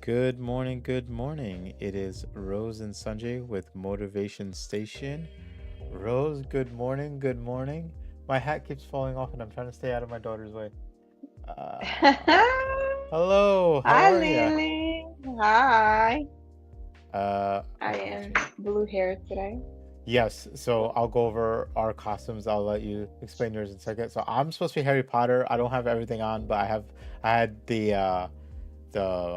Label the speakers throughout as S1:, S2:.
S1: Good morning, good morning. It is Rose and Sanjay with Motivation Station. Rose, good morning, good morning. My hat keeps falling off and I'm trying to stay out of my daughter's way. Uh, Hello, how
S2: Hi,
S1: are you?
S2: Lily. Hi. I
S1: I got
S2: am
S1: you.
S2: blue hair today.
S1: Yes, so I'll go over our costumes. I'll let you explain yours in a second. So I'm supposed to be Harry Potter. I don't have everything on, but I had the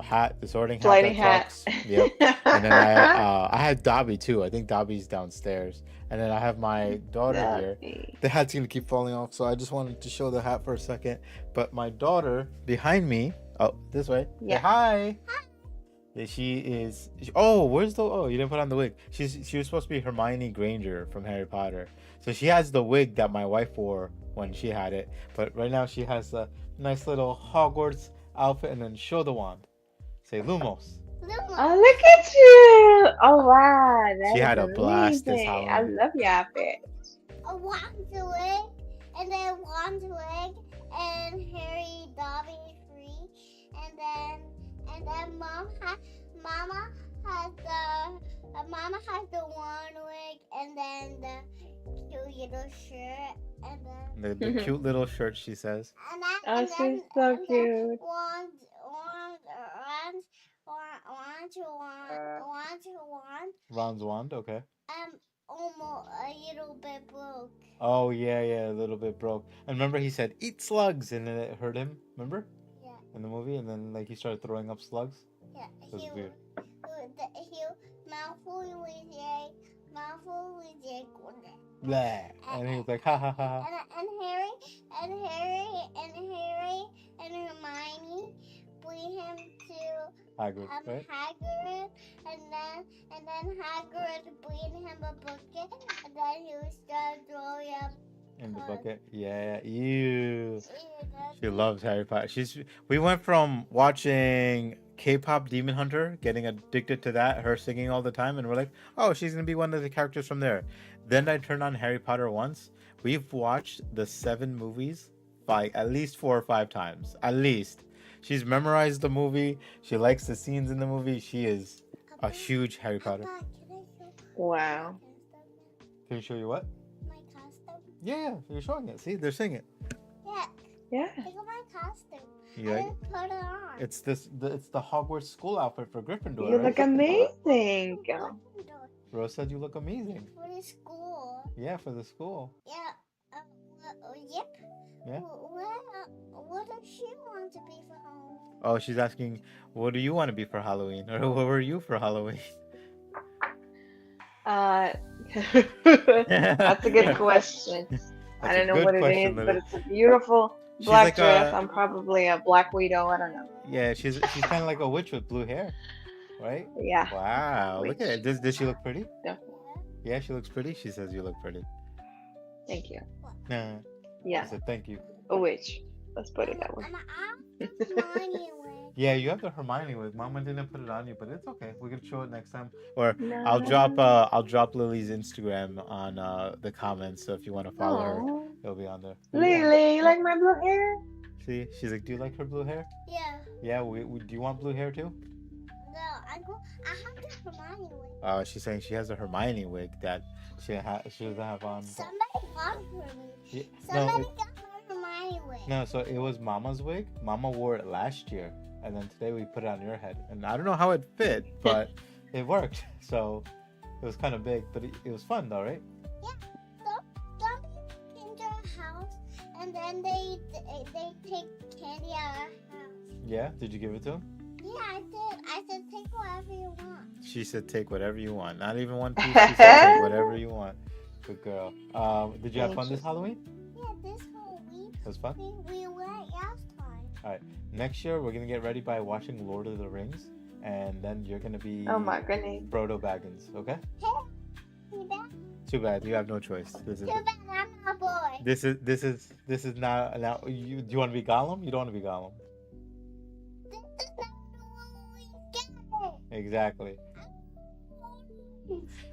S1: hat, the sorting hat
S2: Sliding
S1: that
S2: hat.
S1: talks. Yep. And then I had Dobby too. I think Dobby's downstairs. And then I have my daughter here.
S2: Duffy.
S1: The hat's gonna keep falling off, so I just wanted to show the hat for a second. But my daughter behind me, oh, this way. Say
S2: Yeah.
S1: hi. Yeah, she is. Oh, where's the? Oh, you didn't put on the wig. She was supposed to be Hermione Granger from Harry Potter. So she has the wig that my wife wore when she had it. But right now she has a nice little Hogwarts outfit, and then show the wand. Say Lumos.
S2: Oh, look at you. Oh, wow.
S1: She
S2: That is
S1: had a blast this
S2: amazing. I
S1: Halloween.
S2: love your outfit.
S3: One's a wig, and then one's wig, and Harry Dobby free, and then Mama has the one wig, and then the cute little shirt, and then
S1: The cute little shirt, she says.
S3: and then
S2: Oh,
S3: and
S2: she's
S3: then
S2: so
S3: and then
S2: cute.
S3: one
S1: Ron's wand, okay.
S3: almost a little bit broke.
S1: Oh yeah, yeah, a little bit broke. And remember, he said eat slugs, and then it hurt him. Remember
S3: Yeah.
S1: in the movie, and then like he started throwing up slugs.
S3: Yeah,
S1: It was weird.
S3: he mouthful with a
S1: Blah. And he was like, ha ha ha.
S3: and Harry and Harry and Harry and Hermione bring him to
S1: Hagrid, right?
S3: Hagrid, and then Hagrid bring him a bucket, and then he would start throwing up.
S1: In the bucket. Yeah. Ew. She loves Harry Potter. We went from watching K-pop Demon Hunter, getting addicted to that, her singing all the time, and we're like, oh, she's gonna be one of the characters from there. Then I turned on Harry Potter once. We've watched the 7 movies like at least 4 or 5 times. At least. She's memorized the movie. She likes the scenes in the movie. She is a huge Harry Potter.
S3: Papa, can I show
S2: Wow.
S1: Can you show you what?
S3: my costume?
S1: Yeah, you're showing it. See, they're singing.
S3: Yeah,
S2: Yeah.
S3: look at my costume.
S1: You
S3: I
S1: like?
S3: didn't put it on.
S1: It's it's the Hogwarts school outfit for Gryffindor,
S2: You
S1: right?
S2: look amazing.
S3: Gryffindor
S1: Rose said you look amazing.
S3: for the school.
S1: Yeah, for the school.
S3: Yeah. Yep.
S1: Yeah.
S3: What does she want to be for home?
S1: Oh, she's asking, what do you want to be for Halloween? Or what were you for Halloween?
S2: Uh, that's a good question. I
S1: That's a
S2: don't know
S1: good
S2: what it
S1: question,
S2: is, but
S1: Lily.
S2: it's a beautiful
S1: She's
S2: black
S1: like
S2: dress.
S1: a
S2: I'm probably a black widow. I don't know.
S1: yeah. She's kind of like a witch with blue hair, right?
S2: Yeah.
S1: Wow, look at
S2: Witch.
S1: it. Does she look pretty?
S2: Definitely.
S1: Yeah, she looks pretty. She says you look pretty.
S2: Thank you.
S1: Nah, I
S2: Yeah.
S1: said thank you.
S2: A witch. Let's put it that way.
S3: I'm Hermione wig.
S1: Yeah, you have the Hermione wig. Mama didn't put it on you, but it's okay. We can show it next time. Or
S2: No.
S1: I'll drop Lily's Instagram on the comments. So if you want to follow her,
S2: Oh.
S1: it'll be on there. But yeah.
S2: Lily, you like my blue hair?
S1: See, she's like, do you like her blue hair?
S3: Yeah.
S1: Yeah. Do you want blue hair too?
S3: No, I have the Hermione wig.
S1: She's saying she has a Hermione wig that she doesn't have on.
S3: Somebody got it for me.
S1: Yeah,
S3: Somebody got her Hermione wig.
S1: no, so it was Mama's wig. Mama wore it last year, and then today we put it on your head. And I don't know how it fit, but it worked. So it was kind of big, but it was fun though, right?
S3: Yeah. Somebody came to our house, and then they take candy out of our house.
S1: Yeah. Did you give it to him?
S3: Yeah, I did. I said take whatever you want.
S1: She said, "Take whatever you want." Not even one piece. She said, "Take whatever you want." Good girl. Did you have fun this Halloween?
S3: Yeah, this whole week
S1: It was fun.
S3: we went last time.
S1: All right. Next year we're gonna get ready by watching Lord of the Rings, and then you're gonna be
S2: Oh my goodness.
S1: Frodo Baggins. Okay.
S3: See that?
S1: Too bad. You have no choice. This is
S3: Too bad I'm not a boy.
S1: this is not now. You do you want to be Gollum? You don't want to be Gollum.
S3: This is not the one we get.
S1: Exactly.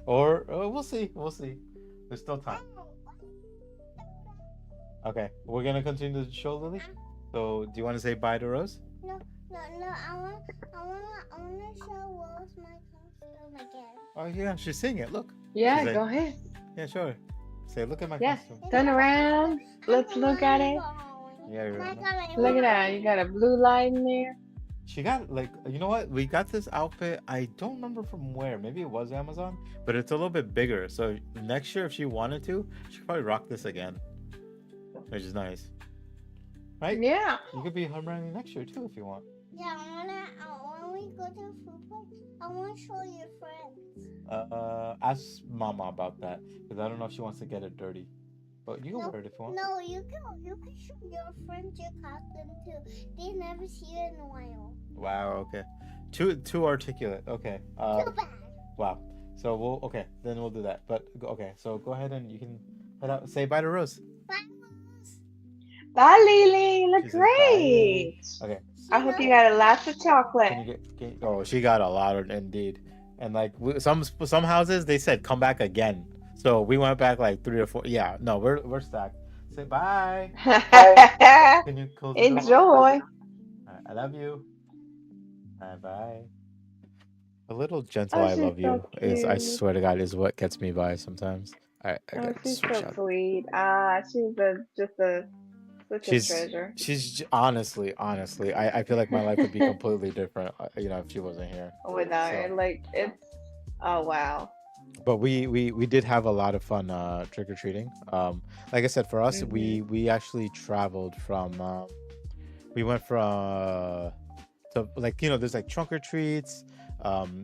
S1: Or we'll see. We'll see. There's still time. Okay, we're gonna continue the show, Lily. So, do you want to say bye to Rose?
S3: No. No, I wanna show Rose my costume again.
S1: Oh yeah, she's seeing it. Look. She's
S2: Yeah,
S1: like,
S2: go ahead.
S1: yeah, sure. Say, look at my
S2: Yeah,
S1: costume.
S2: turn around. Let's look at it.
S1: Yeah, you
S3: My
S1: remember?
S3: God,
S2: Look at that. You got a blue light in there.
S1: She got like, you know what? We got this outfit. I don't remember from where. Maybe it was Amazon, but it's a little bit bigger. So next year, if she wanted to, she could probably rock this again, which is nice, right?
S2: Yeah.
S1: You could be Hermione next year too if you want.
S3: Yeah, when we go to the food place, I wanna show your friends.
S1: Ask Mama about that because I don't know if she wants to get it dirty, but you can
S3: No,
S1: wear it if you want.
S3: no, you can show your friends your costume too. They never see it in a while.
S1: Wow. Okay. Too articulate. Okay.
S3: Too bad.
S1: Wow. So we'll okay. Then we'll do that. But okay. So go ahead and you can head out. Say bye to Rose.
S3: Bye, Rose.
S2: Bye, Lily. You
S1: She
S2: look
S1: says bye.
S2: great.
S1: Okay.
S2: I hope you got a lot of chocolate.
S1: Can you get? Oh, she got a lot of indeed. And like some houses, they said come back again. So we went back like 3 or 4. Yeah. No, we're stacked. Say bye. Can you close the door?
S2: Enjoy.
S1: All right, I love you. Bye bye. A little gentle
S2: Oh,
S1: I
S2: she's
S1: love you
S2: so
S1: is, I
S2: cute.
S1: swear to God, is what gets me by sometimes. I
S2: Oh,
S1: gotta
S2: she's
S1: switch
S2: so
S1: out.
S2: sweet. She's such a treasure.
S1: Honestly, I feel like my life would be completely different, if she wasn't here.
S2: Without
S1: So,
S2: it, like it's. Oh wow.
S1: but we did have a lot of fun trick or treating. Like I said, for us,
S2: Mhm.
S1: we actually traveled from. We went from so like there's like trunk or treats.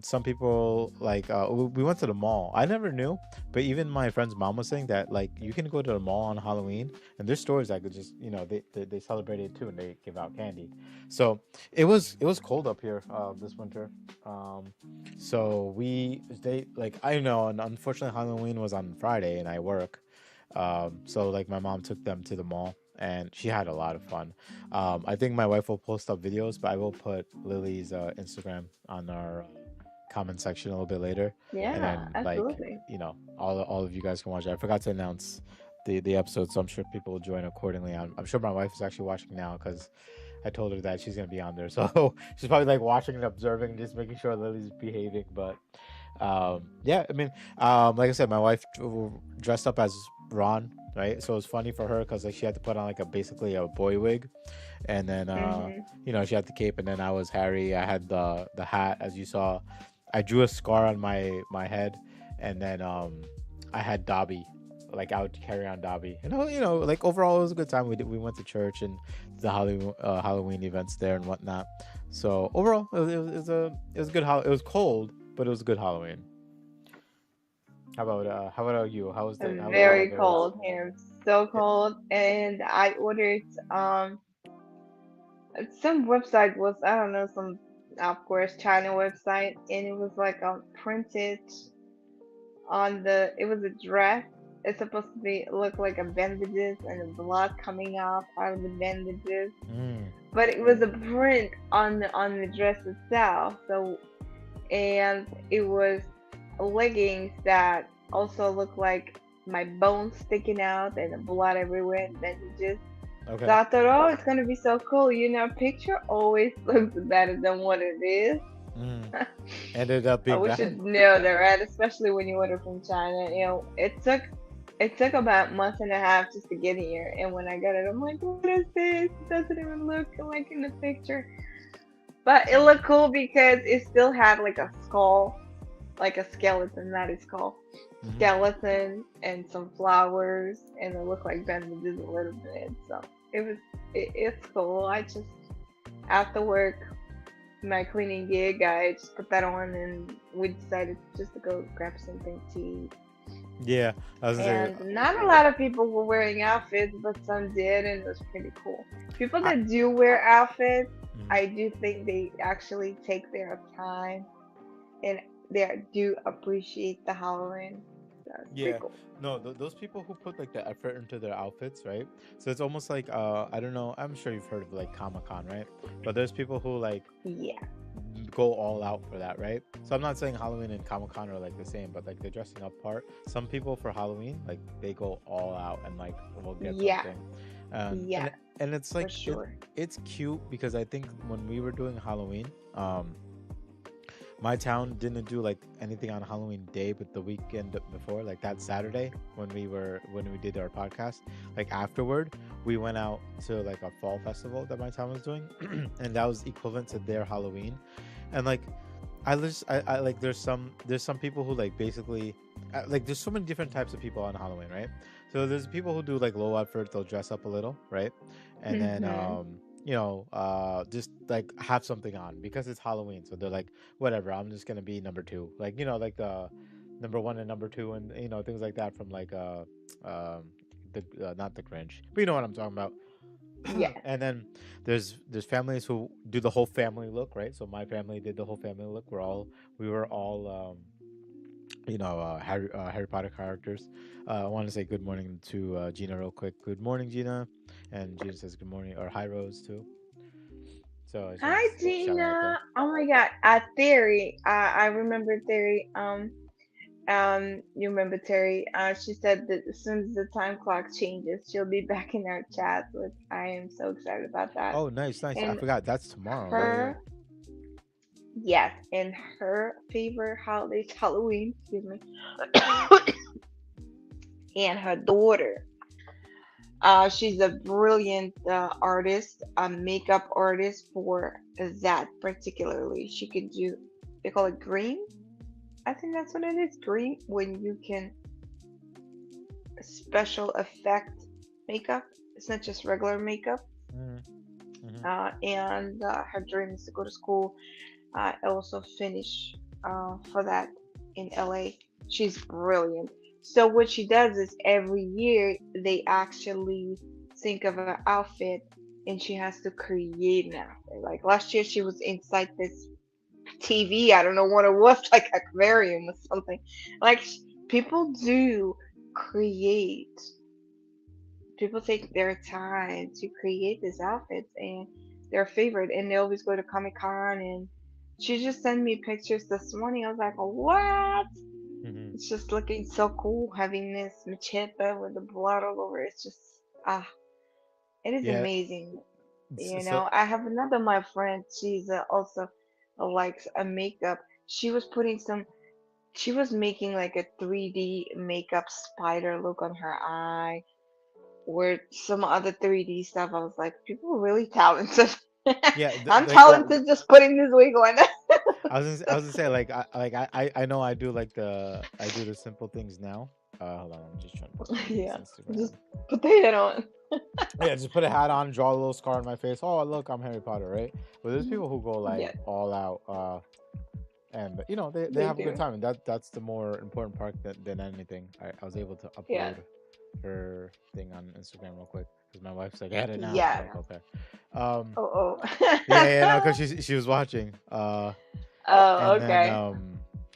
S1: Some people like we went to the mall. I never knew, but even my friend's mom was saying that like you can go to the mall on Halloween and there's stores that could just they celebrate it too and they give out candy. So it was cold up here this winter. So they like I know, and unfortunately Halloween was on Friday and I work. So like my mom took them to the mall and she had a lot of fun. I think my wife will post up videos, but I will put Lily's Instagram on our comment section a little bit later, and
S2: Yeah,
S1: then like
S2: absolutely.
S1: all of you guys can watch it. I forgot to announce the episode, so I'm sure people will join accordingly. I'm sure my wife is actually watching now because I told her that she's gonna be on there, so she's probably like watching and observing, just making sure Lily's behaving. But yeah, I mean, like I said, my wife dressed up as Ron, right? So it was funny for her because like she had to put on like basically a boy wig, and then
S2: Mhm.
S1: she had the cape, and then I was Harry. I had the hat, as you saw. I drew a scar on my head, and then I had Dobby. Like I would carry on Dobby, and like overall it was a good time. We went to church and the Halloween events there and whatnot. So overall it was a good. It was cold, but it was a good Halloween. How about you? How was the
S2: Very
S1: weather?
S2: cold here. So cold, and I ordered some website was I don't know some of course China website, and it was like printed on the it was a dress. It's supposed to be look like a bandages and the blood coming off out of the bandages,
S1: Mm,
S2: but it was a print on the dress itself. So and it was leggings that also looked like my bones sticking out and the blood everywhere. And then so
S1: okay.
S2: I thought, oh, it's gonna be so cool. Picture always looks better than what it is.
S1: Mm. Ended up
S2: I
S1: being
S2: wish
S1: bad.
S2: you'd know that, right? Especially when you order from China. It took about a month and a half just to get here, and when I got it, I'm like, what is this? It doesn't even look like in the picture. But it looked cool because it still had like a skull, like a skeleton, not a skull.
S1: Hmm.
S2: Skeleton and some flowers, and it looked like bandages a little bit. So it's cool. I just after work, my cleaning gig, I just put that on, and we decided just to go grab something to eat.
S1: Yeah, I was gonna say.
S2: And not a lot of people were wearing outfits, but some did, and it was pretty cool. People
S1: I,
S2: that do wear outfits,
S1: mhm.
S2: I do think they actually take their time and they do appreciate the Halloween. That's pretty
S1: Yeah,
S2: cool.
S1: no, those people who put like the effort into their outfits, right? So it's almost like I don't know. I'm sure you've heard of like Comic Con, right? But there's people who like
S2: Yeah.
S1: go all out for that, right? So I'm not saying Halloween and Comic Con are like the same, but like the dressing up part. Some people for Halloween, like they go all out and like will get
S2: Yeah.
S1: something,
S2: Yeah.
S1: and it's
S2: for
S1: like
S2: sure.
S1: it's cute because I think when we were doing Halloween, my town didn't do like anything on Halloween day, but the weekend before, like that Saturday when we did our podcast, like afterward, we went out to like a fall festival that my town was doing, and that was equivalent to their Halloween, and like I like there's some people who like basically like there's so many different types of people on Halloween, right? So there's people who do like low effort, they'll dress up a little, right? And then
S2: Mm-hmm.
S1: just like have something on because it's Halloween. So they're like, whatever, I'm just gonna be number two. Like, like the number one and number two and things like that from like um the not the Grinch. But you know what I'm talking about.
S2: Yes.
S1: And then there's families who do the whole family look, right? So my family did the whole family look. We were all Harry Potter characters. I want to say good morning to Gina real quick. Good morning, Gina, and Gina says good morning or hi Rose too. So I just want
S2: Hi,
S1: to shout her out there.
S2: Gina. Oh my God. Theory. I remember Theory. You remember Terry? She said that as soon as the time clock changes, she'll be back in our chat. Which I am so excited about that.
S1: Oh, nice, nice. I
S2: And
S1: forgot that's tomorrow. Yeah, yeah.
S2: her, yes, and her favorite holiday is Halloween. Excuse me. And her daughter. She's a brilliant artist, a makeup artist for that particularly. She could do, they call it green. I think that's what it is. Green, when you can special effect makeup. It's not just regular makeup.
S1: Mm-hmm.
S2: And her dream is to go to school. Also finish for that in LA. She's brilliant. So what she does is every year they actually think of an outfit and she has to create an outfit. Like last year she was inside this TV. I don't know what it was, like aquarium or something. Like people do create. People take their time to create these outfits and their favorite, and they always go to Comic Con. And she just sent me pictures this morning. I was like, what?
S1: Mm-hmm.
S2: It's just looking so cool having this machete with the blood all over. It's just ah, it is
S1: Yeah.
S2: amazing.
S1: So
S2: I have another my friend. She's also likes a makeup. She was putting some. She was making like a 3D makeup spider look on her eye or some other 3D stuff. I was like, people are really talented.
S1: yeah,
S2: I'm
S1: like
S2: talented just putting this wig on.
S1: I was gonna say I know I do the simple things now. Hold on, I'm just trying to put something on this
S2: Yeah,
S1: Instagram.
S2: just put the head on.
S1: Yeah, just put a hat on, draw a little scar on my face. Oh, look, I'm Harry Potter, right? But there's people who go like
S2: Yeah,
S1: all out, and they
S2: they
S1: have a good
S2: do.
S1: time, and that's the more important part than anything. I was able to
S2: Yeah,
S1: upload her thing on Instagram real quick because my wife's like, "Add it now." I'm
S2: yeah.
S1: like, "Okay." Um,
S2: Oh,
S1: yeah, yeah, no,
S2: oh.
S1: because she was watching.
S2: Oh,
S1: And then
S2: okay.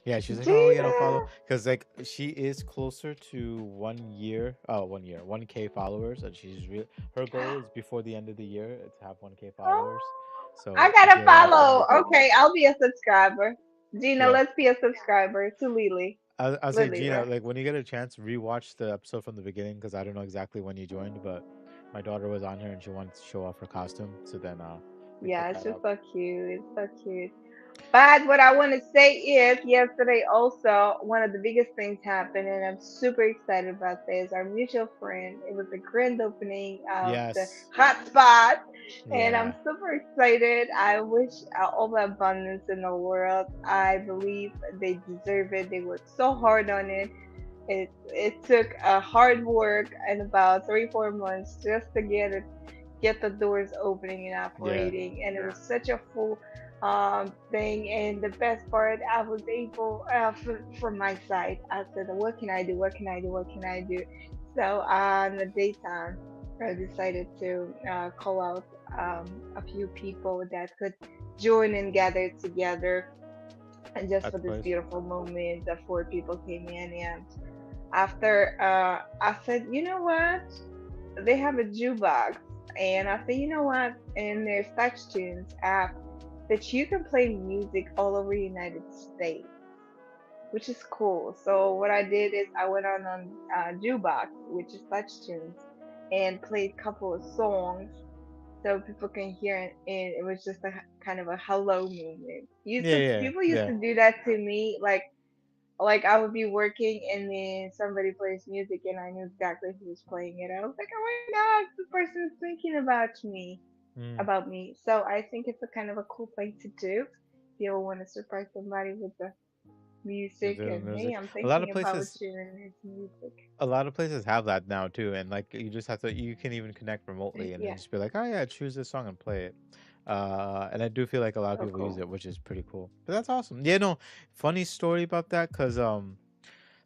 S1: yeah, she's like, "Oh,
S2: Gina.
S1: follow," because like she is closer to 1 year, 1K followers, and she's real. Her goal is before the end of the year to have 1K
S2: Oh,
S1: followers.
S2: I
S1: So she's
S2: gotta
S1: really excited.
S2: follow. Okay, I'll be a subscriber. Gina,
S1: Yeah,
S2: let's be a subscriber to Lily.
S1: I'll say
S2: Lily,
S1: Gina,
S2: right?
S1: like when you get a chance, rewatch the episode from the beginning because I don't know exactly when you joined, but my daughter was on here and she wanted to show off her costume, so then we put
S2: Yeah, it's
S1: that
S2: just
S1: up.
S2: so cute. It's so cute. But what I want to say is, yesterday also one of the biggest things happened, and I'm super excited about this. Our mutual friend, it was the grand opening of the
S1: Yes.
S2: hotspot, and I'm
S1: Yeah.
S2: super excited. I wish all the abundance in the world. I believe they deserve it. They worked so hard on it. It took a hard work and about 3 4 months just to get the doors opening and
S1: Yeah.
S2: operating, and it was such a full thing. And the best part, I was able from my side, I said, what can I do, what can I do, what can I do? So on the daytime I decided to call out a few people that could join and gather together, and just
S1: At
S2: for
S1: the
S2: this
S1: place.
S2: beautiful moment, the 4 people came in. And after I said, you know what, they have a jukebox, and I said, you know what, and there's touch tunes app that you can play music all over the United States, which is cool. So what I did is I went on jukebox, which is touch tunes, and played a couple of songs. so people can hear it, and it was just a kind of a hello moment.
S1: Yeah, yeah,
S2: People used
S1: yeah.
S2: to do that to me, like I would be working and then somebody plays music and I knew exactly who was playing it. I was like, oh my god, the person is thinking
S1: Mm.
S2: about me. So I think it's a kind of a cool thing to do. If you want to surprise somebody with the
S1: With
S2: music
S1: the
S2: and hey,
S1: music.
S2: I'm
S1: A lot
S2: thinking
S1: of
S2: about
S1: places
S2: you and this music.
S1: have that now too, and like you just have to, you can even connect remotely and then
S2: Yeah,
S1: just be like, oh yeah, choose this song and play it. And I do feel like a lot of
S2: so
S1: people use
S2: cool.
S1: it, which is pretty cool. But that's awesome. Yeah, no, funny story about that, because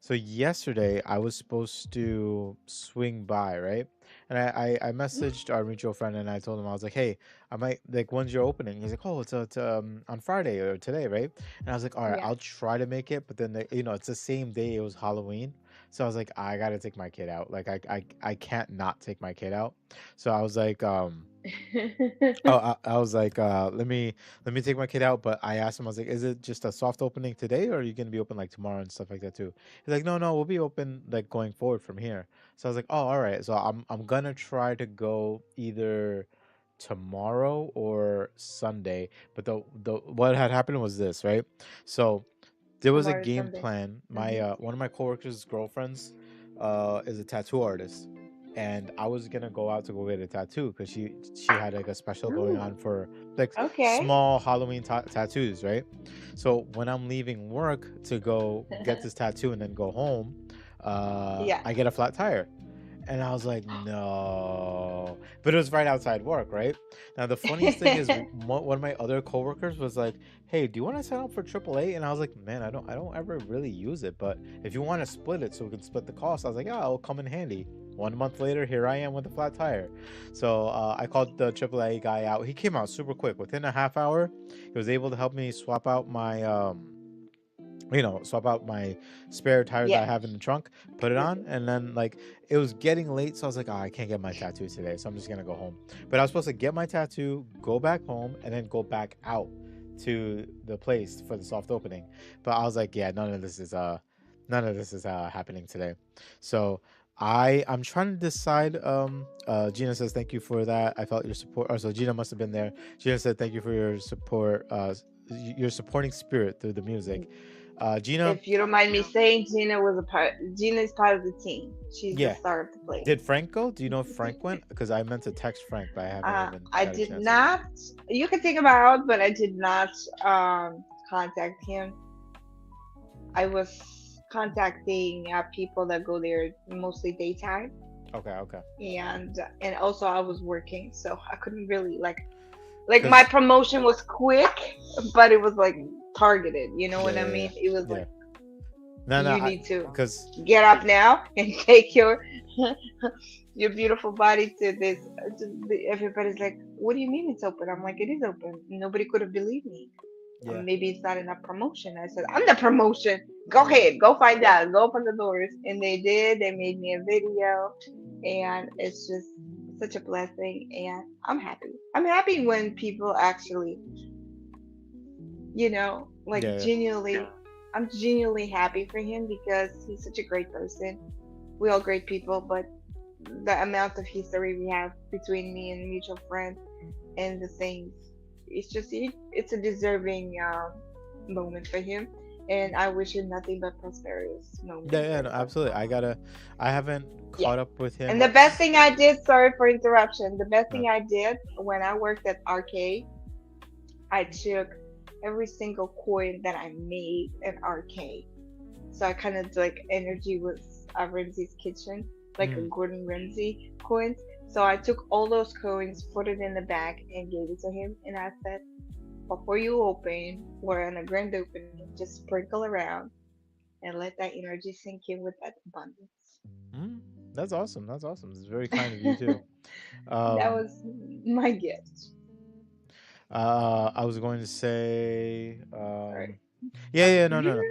S1: so yesterday I was supposed to swing by, right? And I messaged our mutual friend and I told him, I was like, hey, I might, like, when's your opening? He's like, oh, it's on Friday or today, right? And I was like, all right,
S2: Yeah.
S1: I'll try to make it, but then it's the same day it was Halloween, so I was like, I gotta take my kid out. Like I can't not take my kid out. So I was like, oh, I was like, let me take my kid out. But I asked him, I was like, is it just a soft opening today, or are you gonna be open like tomorrow and stuff like that too? He's like, no, no, we'll be open like going forward from here. So I was like, oh, all right. So I'm gonna try to go either tomorrow or Sunday. But the what had happened was this, right? So there was a
S2: Tomorrow,
S1: game
S2: Sunday.
S1: plan. My
S2: Mhm.
S1: one of my coworkers' girlfriends is a tattoo artist, and I was gonna go out to go get a tattoo because she had like a special going
S2: Ooh.
S1: on for like
S2: Okay.
S1: small Halloween tattoos, right? So when I'm leaving work to go get this tattoo and then go home,
S2: Yeah.
S1: I get a flat tire. And I was like, no. But it was right outside work, right? Now, the funniest thing is one of my other coworkers was like, hey, do you want to sign up for AAA? And I was like, man, I don't ever really use it. But if you want to split it so we can split the cost, I was like, yeah, it'll come in handy. 1 month later, here I am with a flat tire. So I called the AAA guy out. He came out super quick. Within a half hour, he was able to help me swap out my spare tire that I
S2: Yeah.
S1: have in the trunk, put it on, and then like it was getting late, so I was like, oh, I can't get my tattoo today, so I'm just gonna go home. But I was supposed to get my tattoo, go back home, and then go back out to the place for the soft opening. But I was like, yeah, none of this is happening today. So I'm trying to decide. Gina says thank you for that. I felt your support. Oh, so Gina must have been there. Gina said thank you for your support. Your supporting spirit through the music. Gina,
S2: If you don't mind me saying, Gina is part of the team. She's the
S1: yeah.
S2: star of the play.
S1: Did Frank go? Do you know if Frank went? Because I meant to text Frank, but I haven't even
S2: I
S1: got a
S2: did
S1: chance.
S2: not. You can think about, but I did not contact him. I was contacting people that go there mostly daytime,
S1: Okay, okay.
S2: and also I was working, so I couldn't really like my
S1: Because
S2: promotion was quick, but it was like targeted. You know
S1: yeah,
S2: what I
S1: yeah,
S2: mean? It was
S1: yeah, yeah.
S2: like
S1: No, no,
S2: you need to
S1: because
S2: get up now and take your beautiful body to this. Everybody's like, "What do you mean it's open?" I'm like, "It is open." Nobody could have believed me.
S1: yeah,
S2: Maybe it's not enough promotion. I said, "I'm the promotion. Go
S1: yeah,
S2: ahead, go find out, go open the doors." And they did. They made me a video, and it's just such a blessing. And I'm happy. I'm happy when people actually, like
S1: yeah,
S2: genuinely. I'm genuinely happy for him because he's such a great person. We all great people, but the amount of history we have between me and mutual friends and the things, it's a deserving moment for him, and I wish him nothing but prosperous
S1: yeah,
S2: moments
S1: yeah. No,
S2: and
S1: absolutely.
S2: prosperous.
S1: I haven't
S2: Yeah.
S1: caught up with
S2: And
S1: him.
S2: the best thing I did, sorry for interruption, the best
S1: Uh,
S2: thing I did when I worked at arcade, I took every single coin that I made at arcade. So I kind of like energy was Ramsey's kitchen, like a
S1: mm,
S2: Gordon Ramsay coins. So I took all those coins, put it in the bag, and gave it to him. And I said, before you open, we're on a grand opening, just sprinkle around and let that energy sink in with that abundance.
S1: mm, that's awesome. That's awesome. It's very kind of you too.
S2: That
S1: Um,
S2: was my gift.
S1: I was going to say,
S2: Sorry.
S1: yeah, yeah, no, no, no.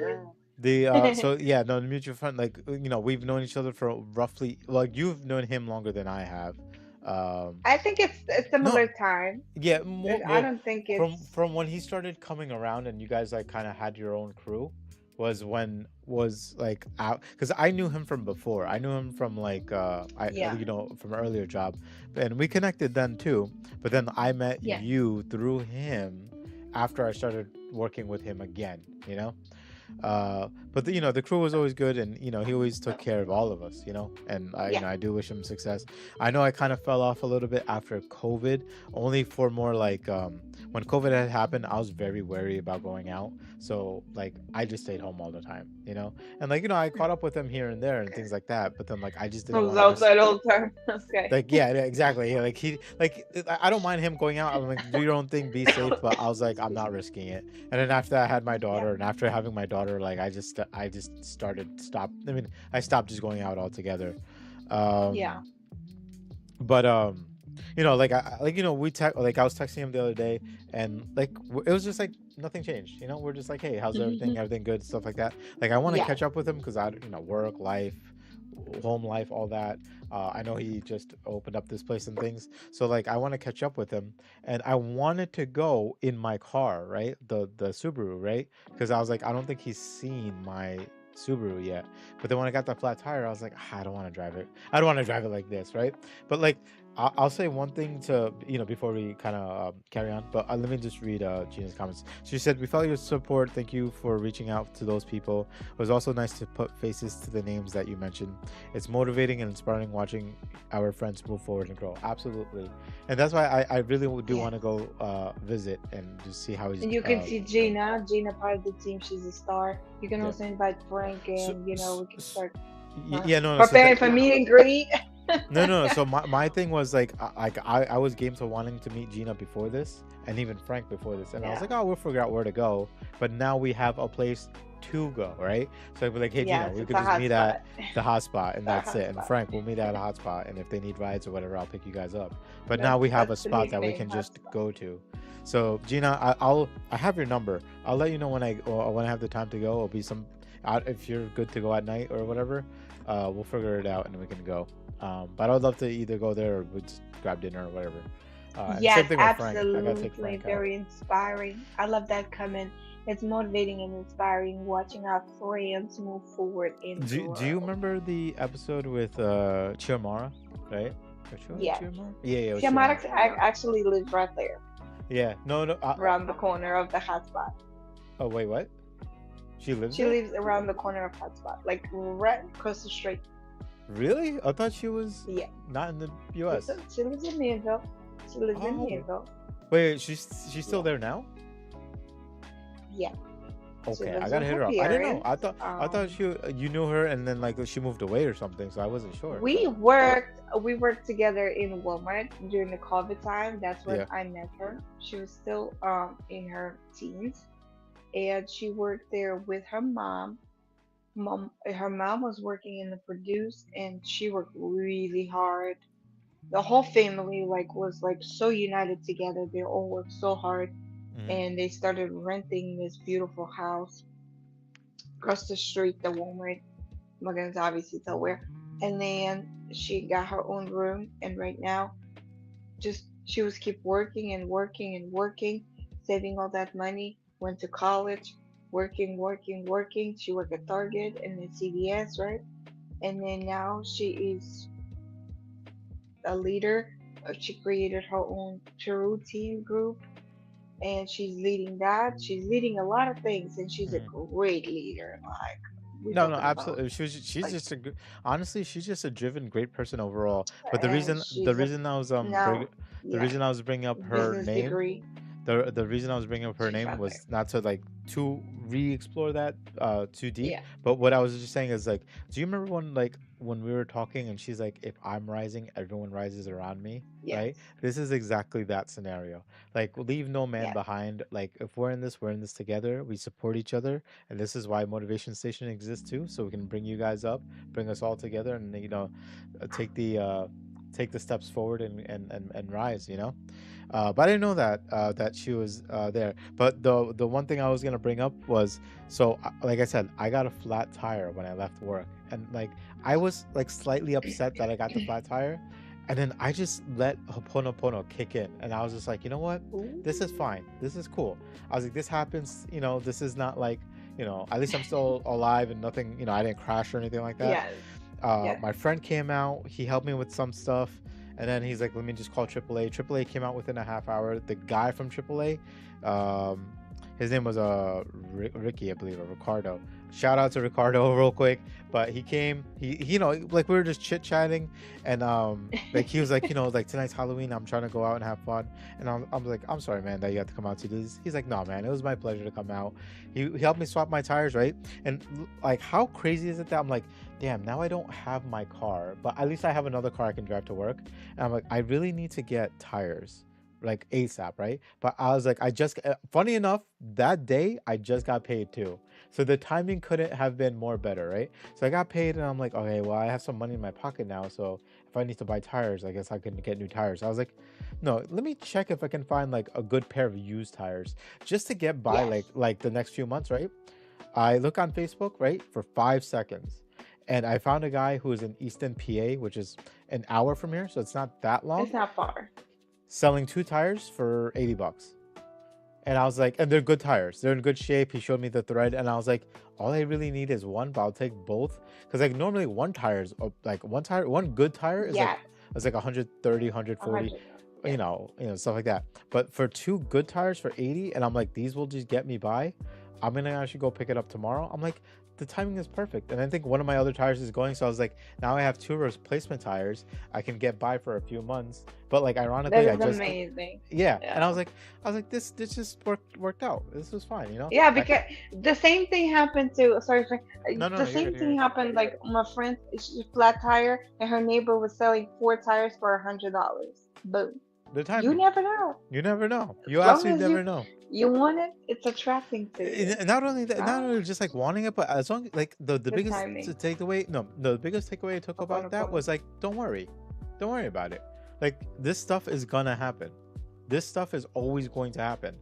S2: You.
S1: So yeah, no, the mutual friend, like, we've known each other for roughly, like, you've known him longer than I have. Um,
S2: I think it's a
S1: no,
S2: similar time.
S1: yeah, more,
S2: I
S1: well,
S2: don't think
S1: from
S2: it's.
S1: when he started coming around and you guys like kind of had your own crew. was like out, because I knew him from before. I knew him from like
S2: Yeah.
S1: from an earlier job, and we connected then too. But then I met
S2: Yeah.
S1: you through him after I started working with him again. You know, but the crew was always good, and he always took care of all of us, and
S2: Yeah.
S1: I do wish him success. I know I kind of fell off a little bit after COVID, only for more like when COVID had happened, I was very wary about going out, so like I just stayed home all the time, and like I caught up with him here and there and things like that, but then like I just
S2: I
S1: didn't
S2: was
S1: want to risk.
S2: outside all the time. Okay.
S1: Like, yeah, exactly. Yeah, like I don't mind him going out. I'm like, do your own thing, be safe. But I was like, I'm not risking it. And then after I had my
S2: Yeah.
S1: daughter, and after having my daughter, like I just started stop. I mean, I stopped just going out altogether.
S2: Yeah.
S1: Um, but like we like I was texting him the other day, and like it was just like nothing changed. We're just like, hey, how's everything? Everything good? Stuff like that. Like I want to
S2: Yeah.
S1: catch up with him because I work life, home life, all that. I know he just opened up this place and things, so like I want to catch up with him, and I wanted to go in my car, right? The Subaru, right? Because I was like, I don't think he's seen my Subaru yet. But then when I got the flat tire, I was like, I don't want to drive it. I don't want to drive it like this, right? But like I'll say one thing to before we kind of carry on. But let me just read Gina's comments. She said, "We felt your support. Thank you for reaching out to those people. It was also nice to put faces to the names that you mentioned. It's motivating and inspiring watching our friends move forward and grow." Absolutely, and that's why I really do
S2: Yeah.
S1: want to go visit and just see how he's.
S2: And you can see Gina. Gina part of the team. She's a star. You can
S1: Yeah.
S2: also invite Frank,
S1: So,
S2: and we can start
S1: yeah, no, no. So
S2: preparing for meet and greet.
S1: no. So my thing was like, I was game to wanting to meet Gina before this, and even Frank before this, and I was
S2: Yeah.
S1: like, oh, we'll figure out where to go. But now we have a place to go, right? So I'd be like, hey, Gina,
S2: Yes,
S1: we
S2: it's
S1: could
S2: a
S1: just
S2: hot
S1: meet
S2: spot.
S1: at the hot spot, and
S2: A
S1: that's
S2: hot
S1: it. And
S2: spot.
S1: Frank, we'll meet at a hot spot, and if they need rides or whatever, I'll pick you guys up. But now
S2: That's
S1: we have a
S2: that's the
S1: spot that we
S2: nickname,
S1: can
S2: hot
S1: just
S2: spot.
S1: go to. So Gina, I have your number. I'll let you know when I have the time to go. It'll be some out if you're good to go at night or whatever. We'll figure it out and we can go. But I would love to either go there or we just grab dinner or whatever. And same
S2: Yes,
S1: thing with Frank. I gotta take
S2: absolutely.
S1: Frank out.
S2: Very inspiring. I love that comment. It's motivating and inspiring watching our friends move forward and
S1: Do you
S2: grow.
S1: remember the episode with Chiomara, right?
S2: Yeah.
S1: Chiomara? Yeah, it was
S2: Tiamat
S1: Chiomara.
S2: actually lives right there,
S1: Yeah, no.
S2: around the corner of the hotspot.
S1: Oh wait, what? She lives
S2: She
S1: there?
S2: lives around the corner of hotspot, like right across the street.
S1: Really? I thought she was
S2: Yeah.
S1: not in the U.S.
S2: She lives in Danville. She lives in
S1: Oh,
S2: Danville.
S1: wait, she's still
S2: Yeah.
S1: there now?
S2: Yeah. She
S1: Okay, I
S2: lives
S1: gotta
S2: with
S1: hit
S2: her
S1: her up. I didn't know.
S2: parents.
S1: I thought you knew her and then like she moved away or something, so I wasn't sure.
S2: We worked together in Walmart during the COVID time. That's when
S1: Yeah.
S2: I met her. She was still in her teens, and she worked there with her mom. Her mom was working in the produce, and she worked really hard. The whole family was so united together. They all worked so hard,
S1: Hmm.
S2: and they started renting this beautiful house across the street, the Walmart. I'm not gonna obviously tell where. And then she got her own room, and right now, just she was keep working and working and working, saving all that money. Went to college, working, working, working. She worked at Target and then CVS, right? And then now she is a leader. She created her own Cheru team group, and she's leading that. She's leading a lot of things, and she's a
S1: Hmm.
S2: great leader. Like we're
S1: No,
S2: talking about,
S1: absolutely. She's
S2: like
S1: just honestly, she's just a driven, great person overall. But the
S2: and
S1: reason the
S2: she's a
S1: reason I was
S2: now,
S1: the
S2: yeah,
S1: reason I was bringing up her
S2: business
S1: name,
S2: degree.
S1: the reason I was bringing up her
S2: She's
S1: name
S2: out there.
S1: was not to like to re-explore that too deep,
S2: Yeah.
S1: but what I was just saying is like, do you remember when we were talking and she's like, if I'm rising, everyone rises around me, right?
S2: Yes.
S1: This is exactly that scenario. Like, leave no man
S2: Yes.
S1: behind. Like, if we're in this together. We support each other, and this is why Motivation Station exists too, so we can bring you guys up, bring us all together, and take the steps forward and rise. But I didn't know that she was there. But the one thing I was gonna bring up was, so like I said, I got a flat tire when I left work, and like I was like slightly upset that I got the flat tire, and then I just let Hoponopono kick in, and I was just like, you know what, this is
S2: Ooh.
S1: fine, this is cool. I was like, this happens, this is not like at least I'm still alive and nothing, I didn't crash or anything like that.
S2: Yes. Yes.
S1: My friend came out, he helped me with some stuff, and then he's like, let me just call AAA. AAA came out within a half hour. The guy from AAA, um, his name was Ricky, I believe, or Ricardo. Shout out to Ricardo real quick. But he came, like we were just chit chatting, and like he was like, like tonight's Halloween, I'm trying to go out and have fun, and I'm like, I'm sorry, man, that you have to come out to do this. He's like, no, man, it was my pleasure to come out. He helped me swap my tires, right? And like, how crazy is it that I'm like, damn, now I don't have my car, but at least I have another car I can drive to work. And I'm like, I really need to get tires like ASAP, right? But I was like, funny enough, that day I just got paid too. So the timing couldn't have been more better, right? So I got paid and I'm like, okay, well, I have some money in my pocket now. So if I need to buy tires, I guess I can get new tires. I was like, no, let me check if I can find like a good pair of used tires just to get by
S2: Yes.
S1: like the next few months, right? I look on Facebook, right, for 5 seconds. And I found a guy who is in Easton, PA, which is an hour from here, so it's not that long,
S2: It's not far.
S1: selling 2 tires for $80. And I was like, and they're good tires. They're in good shape. He showed me the thread, and I was like, all I really need is one, but I'll take both. Because like normally one tire is like one good tire is
S2: Yes.
S1: like 130, 140,
S2: 100.
S1: stuff like that. But for two good tires for 80, and I'm like, these will just get me by. I'm gonna actually go pick it up tomorrow. I'm like, the timing is perfect. And I think one of my other tires is going, so I was like, now I have two replacement tires. I can get by for a few months. But like ironically,
S2: That is amazing.
S1: yeah. And I
S2: Yeah.
S1: was like, this just worked out. This was fine,
S2: Yeah, because the same thing happened to, sorry,
S1: No,
S2: the
S1: you're
S2: same
S1: good,
S2: thing happened, like my friend, she's flat tire, and her neighbor was selling 4 tires for $100. But
S1: the
S2: you
S1: timing.
S2: never know.
S1: You never know.
S2: As
S1: You
S2: long
S1: absolutely
S2: as
S1: never know.
S2: you want it, it's attracting to you.
S1: Not only that, not
S2: Ah,
S1: only just like wanting it, but as long like the
S2: the
S1: biggest
S2: timing.
S1: takeaway, no, the biggest takeaway I took about that was like, don't worry about it. Like this stuff is gonna happen. This stuff is always going to happen.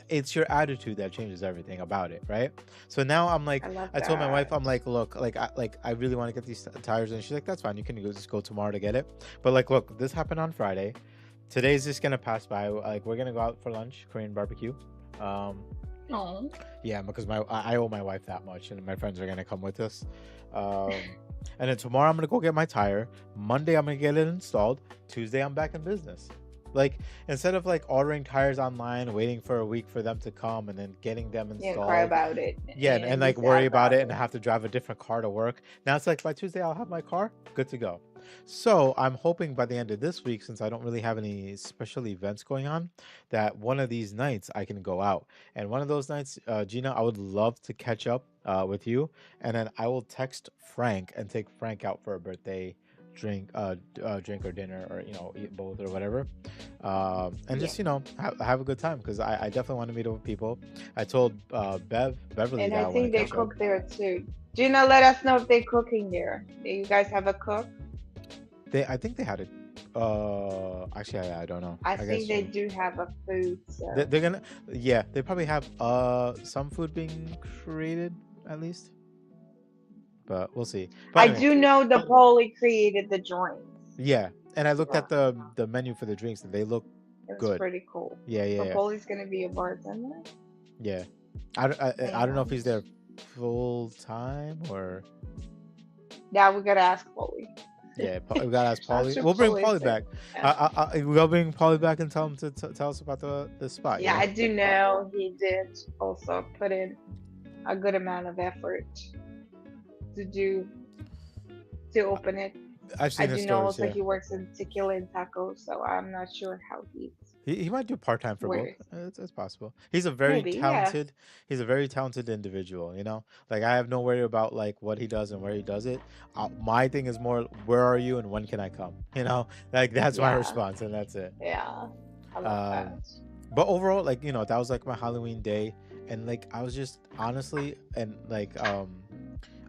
S1: It's your attitude that changes everything about it, right? So now I'm like,
S2: I love
S1: I told my wife,
S2: that.
S1: I'm like, look, I really want to get these tires, and she's like, that's fine, you can just go tomorrow to get it. But like, look, this happened on Friday. Today's just gonna pass by. Like we're gonna go out for lunch, Korean barbecue. Um,
S2: Oh,
S1: yeah, because I owe my wife that much, and my friends are gonna come with us. Um, and then tomorrow I'm gonna go get my tire. Monday I'm gonna get it installed. Tuesday I'm back in business. Like instead of like ordering tires online, waiting for a week for them to come, and then getting them
S2: you can cry
S1: installed.
S2: about it
S1: Yeah, and
S2: and be
S1: like
S2: sad
S1: worry about it and
S2: it.
S1: have to drive a different car to work. Now it's like by Tuesday I'll have my car, good to go. So I'm hoping by the end of this week, since I don't really have any special events going on, that one of these nights I can go out. And one of those nights, Gina, I would love to catch up with you, and then I will text Frank and take Frank out for a birthday drink or dinner, or eat both or whatever, and
S2: Yeah.
S1: just have a good time, because I definitely want to meet up with people. I told Beverly
S2: And
S1: that
S2: I
S1: I want
S2: think
S1: to
S2: they
S1: catch up.
S2: cook there too. Gina, let us know if they're cooking there. Do you guys have a cook?
S1: I think they had it. Actually, I don't know.
S2: I
S1: I
S2: think
S1: guess
S2: they do have a food, so.
S1: they're gonna. Yeah, they probably have some food being created at least, but we'll see. But
S2: I
S1: anyway,
S2: do know the Polly created the drinks.
S1: yeah. And I looked
S2: Yeah,
S1: at the menu for the drinks, and they look
S2: it was
S1: good.
S2: pretty cool.
S1: Yeah, yeah,
S2: So
S1: yeah,
S2: Polly's gonna be a bartender.
S1: yeah. I don't know if
S2: Damn.
S1: he's there full time or.
S2: Yeah, we gotta ask Polly.
S1: Yeah, we gotta ask
S2: I'm
S1: Paulie.
S2: sure
S1: We'll bring
S2: Polly's
S1: Paulie
S2: there.
S1: back.
S2: Yeah.
S1: We gotta bring Paulie back and tell him to tell us about the spot.
S2: Yeah, I do know he did also put in a good amount of effort to do to open it.
S1: I've
S2: I
S1: seen his
S2: do know
S1: stories.
S2: also
S1: Yeah,
S2: he works in tequila and tacos, so I'm not sure how he's
S1: he might do part time for both.
S2: where
S1: It's possible. He's a very
S2: maybe, yeah.
S1: talented. He's a very talented individual. Like I have no worry about like what he does and where he does it. My thing is more, where are you and when can I come? Like that's my
S2: Yeah.
S1: response, and that's it.
S2: Yeah. I love
S1: Um,
S2: that.
S1: but overall, like that was like my Halloween day, and like I was just honestly, and like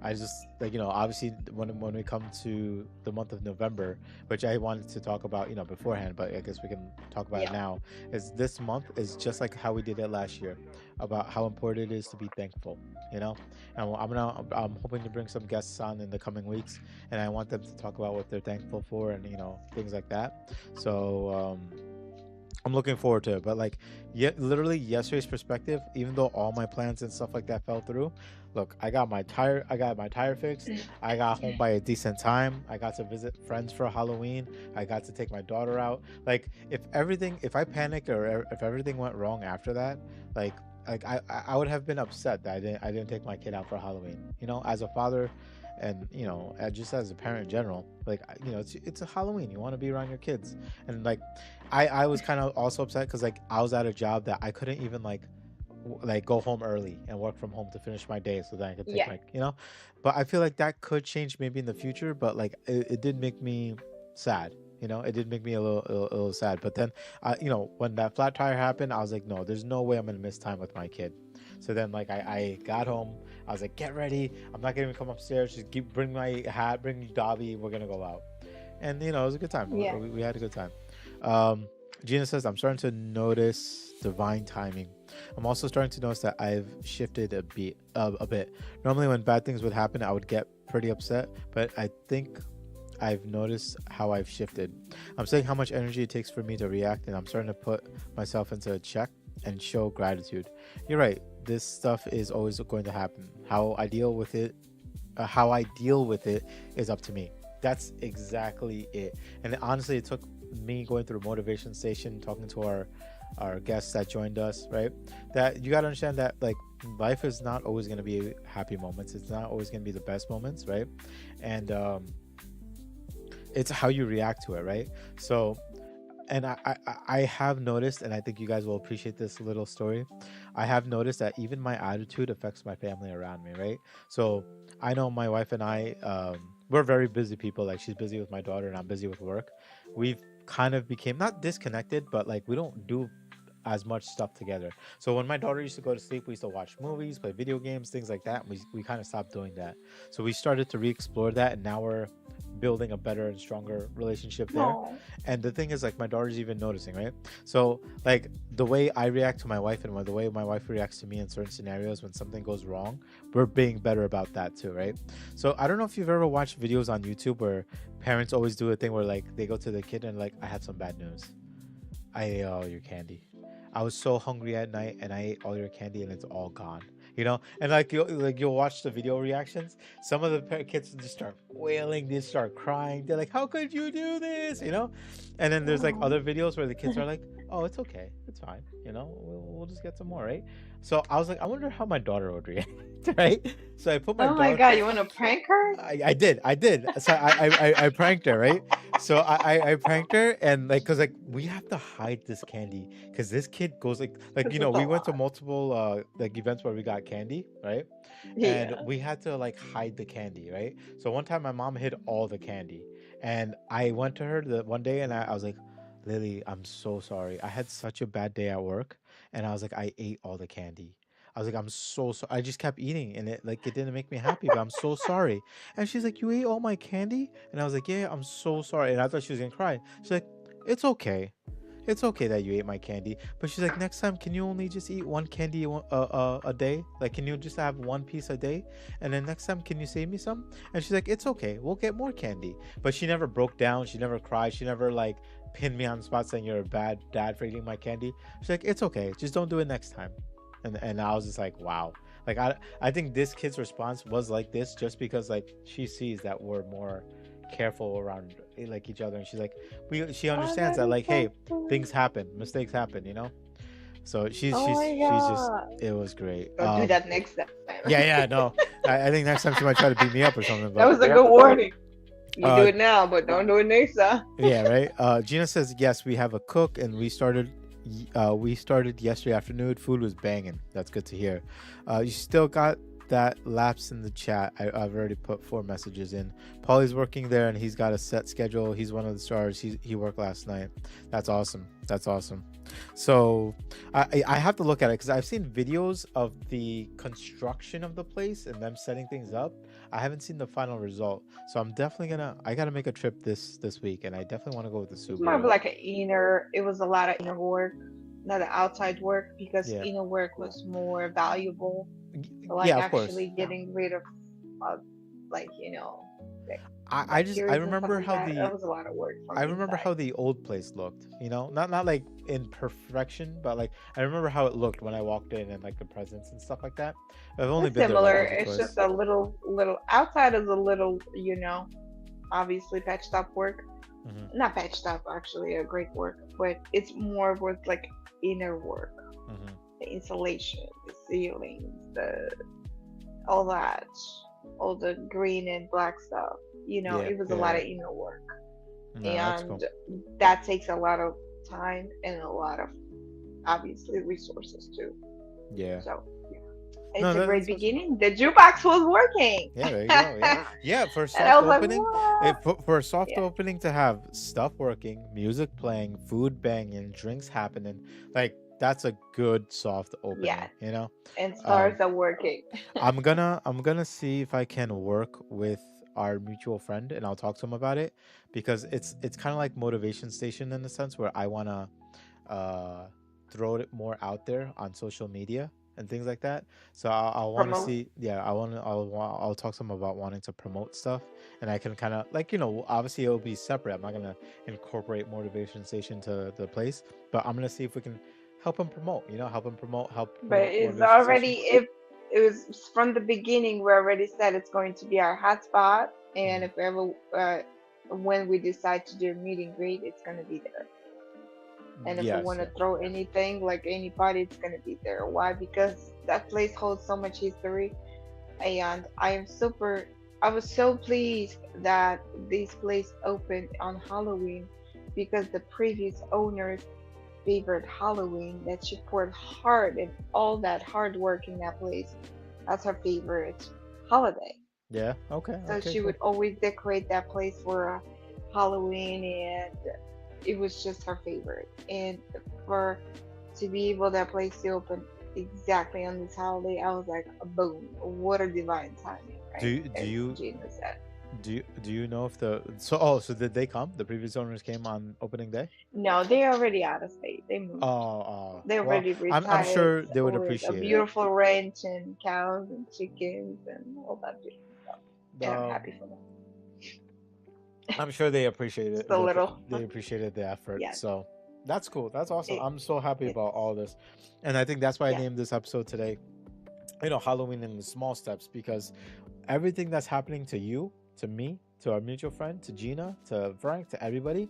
S1: I just like obviously when we come to the month of November, which I wanted to talk about beforehand, but I guess we can talk about it
S2: Yeah.
S1: now. Is this month is just like how we did it last year, about how important it is to be thankful, you know. And I'm hoping to bring some guests on in the coming weeks, and I want them to talk about what they're thankful for, and things like that. So I'm looking forward to it. But like, yet literally yesterday's perspective, even though all my plans and stuff like that fell through, look, I got my tire fixed. I got home by a decent time. I got to visit friends for Halloween. I got to take my daughter out. Like, if I panicked or if everything went wrong after that, like, I would have been upset that I didn't take my kid out for Halloween. You know, as a father, and just as a parent in general, like, it's a Halloween. You want to be around your kids, and like, I was kind of also upset because like I was at a job that I couldn't even like go home early and work from home to finish my day so that I could take
S2: Yeah.
S1: my, but I feel like that could change maybe in the future. But like it did make me sad. It did make me a little sad. But then, when that flat tire happened, I was like, no, there's no way I'm gonna miss time with my kid. So then, like, I got home. I was like, get ready. I'm not gonna even come upstairs. Just bring my hat, bring Dobby. We're gonna go out. And it was a good time.
S2: Yeah.
S1: We had a good time. Um, Gina says, I'm starting to notice divine timing. I'm also starting to notice that I've shifted a bit. Normally, when bad things would happen, I would get pretty upset, but I think I've noticed how I've shifted. I'm saying how much energy it takes for me to react, and I'm starting to put myself into a check and show gratitude. You're right. This stuff is always going to happen. How I deal with it is up to me. That's exactly it. And honestly, it took me going through motivation station, talking to our guests that joined us, right? That you got to understand that like life is not always going to be happy moments. It's not always going to be the best moments, right? And it's how you react to it, right? So, and I have noticed, and I think you guys will appreciate this little story. I have noticed that even my attitude affects my family around me, right? So I know my wife and I, we're very busy people. Like, she's busy with my daughter and I'm busy with work. We've kind of became not disconnected, but like we don't do as much stuff together. So when my daughter used to go to sleep, we used to watch movies, play video games, things like that. We kind of stopped doing that. So we started to re-explore that, and now we're building a better and stronger relationship there.
S2: Oh.
S1: And the thing is, like, my daughter's even noticing, right? So like the way I react to my wife and the way my wife reacts to me in certain scenarios when something goes wrong, we're being better about that too, right? So I don't know if you've ever watched videos on YouTube where parents always do a thing where like they go to the kid and like, I have some bad news. I ate all your candy. I was so hungry at night and I ate all your candy and it's all gone. And like you'll watch the video reactions. Some of the kids just start wailing, they start crying. They're like, "How could you do this?" And then there's like
S2: Oh.
S1: other videos where the kids are like, "Oh, it's okay, it's fine. We'll just get some more, right?" So I was like, I wonder how my daughter would react, right? So I put my
S2: Oh my
S1: daughter.
S2: God, you want to prank her?
S1: I did. So I pranked her, right? So I pranked her, and like, cause like we have to hide this candy, cause this kid goes like
S2: This is a
S1: we went to
S2: lot.
S1: multiple like events where we got candy, right? And
S2: Yeah.
S1: we had to like hide the candy, right? So one time my mom hid all the candy, and I went to her the one day, and I was like, Lily, I'm so sorry. I had such a bad day at work, and I was like, I ate all the candy. I was like, I'm so sorry. I just kept eating, and it didn't make me happy, but I'm so sorry. And she's like, you ate all my candy? And I was like, yeah, I'm so sorry. And I thought she was gonna cry. She's like, it's okay. It's okay that you ate my candy. But she's like, next time, can you only just eat one candy a day? Like, can you just have one piece a day? And then next time, can you save me some? And she's like, it's okay. We'll get more candy. But she never broke down. She never cried. She never like pinned me on the spot saying you're a bad dad for eating my candy. She's like, it's okay. Just don't do it next time. And I was just like, wow. Like I think this kid's response was like this just because like she sees that we're more careful around like each other, and she's like, she
S2: Oh,
S1: understands
S2: that
S1: that
S2: is
S1: like,
S2: so
S1: hey,
S2: sweet.
S1: things happen, mistakes happen. So
S2: Oh my
S1: she's just,
S2: God.
S1: it was great.
S2: Don't do that next time.
S1: Yeah, no, I think next time she might try to beat me up or something,
S2: That
S1: but
S2: was a good warning. You do
S1: uh
S2: it now, but don't do it next time.
S1: yeah, right. Gina says yes, we have a cook, and we started yesterday afternoon. Food was banging. That's good to hear. You still got that lapse in the chat. I've already put 4 messages in. Paulie's working there, and he's got a set schedule. He's one of the stars. He worked last night. That's awesome. So I have to look at it because I've seen videos of the construction of the place and them setting things up. I haven't seen the final result, so I'm definitely I gotta make a trip this week, and I definitely want to go with the
S2: It's more of
S1: Subaru.
S2: like it was a lot of inner work, not an outside work, because
S1: Yeah.
S2: inner work was more valuable. So like
S1: Yeah, of course.
S2: actually getting rid of, uh, like, everything.
S1: I
S2: Like
S1: just I
S2: hearings and stuff
S1: remember
S2: like
S1: how
S2: that. That
S1: the
S2: was a lot of work for
S1: I
S2: me
S1: remember
S2: inside.
S1: how the old place looked, you know, not like in perfection, but like I remember how it looked when I walked in and like the presents and stuff like that. I've only
S2: It's
S1: been there like
S2: similar.
S1: once or
S2: It's
S1: twice.
S2: just a little outside is a little, obviously patched up work.
S1: Hmm.
S2: Not patched up, actually, a great work, but it's more with like inner work,
S1: Hmm.
S2: the insulation, the ceilings, the all that, all the green and black stuff.
S1: Yeah,
S2: It was a lot
S1: yeah.
S2: of inner work,
S1: No, that's
S2: and
S1: cool.
S2: that takes a lot of time and a lot of obviously resources too.
S1: Yeah.
S2: So
S1: No,
S2: it's a great
S1: that's awesome.
S2: beginning. The jukebox was working.
S1: Yeah, there you
S2: And
S1: go. Yeah, yeah. For a
S2: I
S1: soft
S2: was like,
S1: opening,
S2: what?
S1: for a soft
S2: Yeah,
S1: opening to have stuff working, music playing, food banging, drinks happening, like that's a good soft opening.
S2: yes,
S1: You know,
S2: and
S1: um,
S2: stars are working.
S1: I'm gonna see if I can work with our mutual friend and I'll talk to him about it because it's kind of like motivation station in the sense where I wanna uh, throw it more out there on social media and things like that. So I'll want to
S2: Promote.
S1: see, yeah, I'll talk to them about wanting to promote stuff, and I can kind of like obviously it'll be separate. I'm not gonna incorporate Motivation Station to the place, but I'm gonna see if we can help him promote. Help him promote, help
S2: But
S1: promote
S2: it's
S1: Motivation Station.
S2: already, if it was from the beginning, we already said it's going to be our hotspot, and if
S1: Hmm.
S2: ever when we decide to do a meet and greet, it's going to be there. And if we
S1: Yes,
S2: want to
S1: yeah,
S2: throw anything like any party, it's going to be there. Why? Because that place holds so much history, and I was so pleased that this place opened on Halloween because the previous owners favored Halloween, that she poured hard and all that hard work in that place. That's her favorite holiday.
S1: yeah. Okay,
S2: So
S1: okay,
S2: she
S1: cool.
S2: would always decorate that place for Halloween, and it was just her favorite. And for to be able that place to open exactly on this holiday, I was like, boom, what a divine timing,
S1: Do
S2: right?
S1: you do
S2: As
S1: you
S2: Gina said.
S1: do you know if the so did they come? The previous owners came on opening day?
S2: No, they're already out of state. They
S1: Oh,
S2: moved. They
S1: well,
S2: already
S1: I'm
S2: retired
S1: sure they would
S2: with a
S1: appreciate it.
S2: beautiful ranch and cows and chickens and all that beautiful stuff. And I'm
S1: Um,
S2: happy for them.
S1: I'm sure they appreciated
S2: Just a little.
S1: they appreciated the effort.
S2: Yes.
S1: So that's cool. That's awesome.
S2: It,
S1: I'm so happy about
S2: it's,
S1: all this, and I think that's why I
S2: yes.
S1: named this episode today. Halloween in the small steps, because everything that's happening to you, to me, to our mutual friend, to Gina, to Frank, to everybody,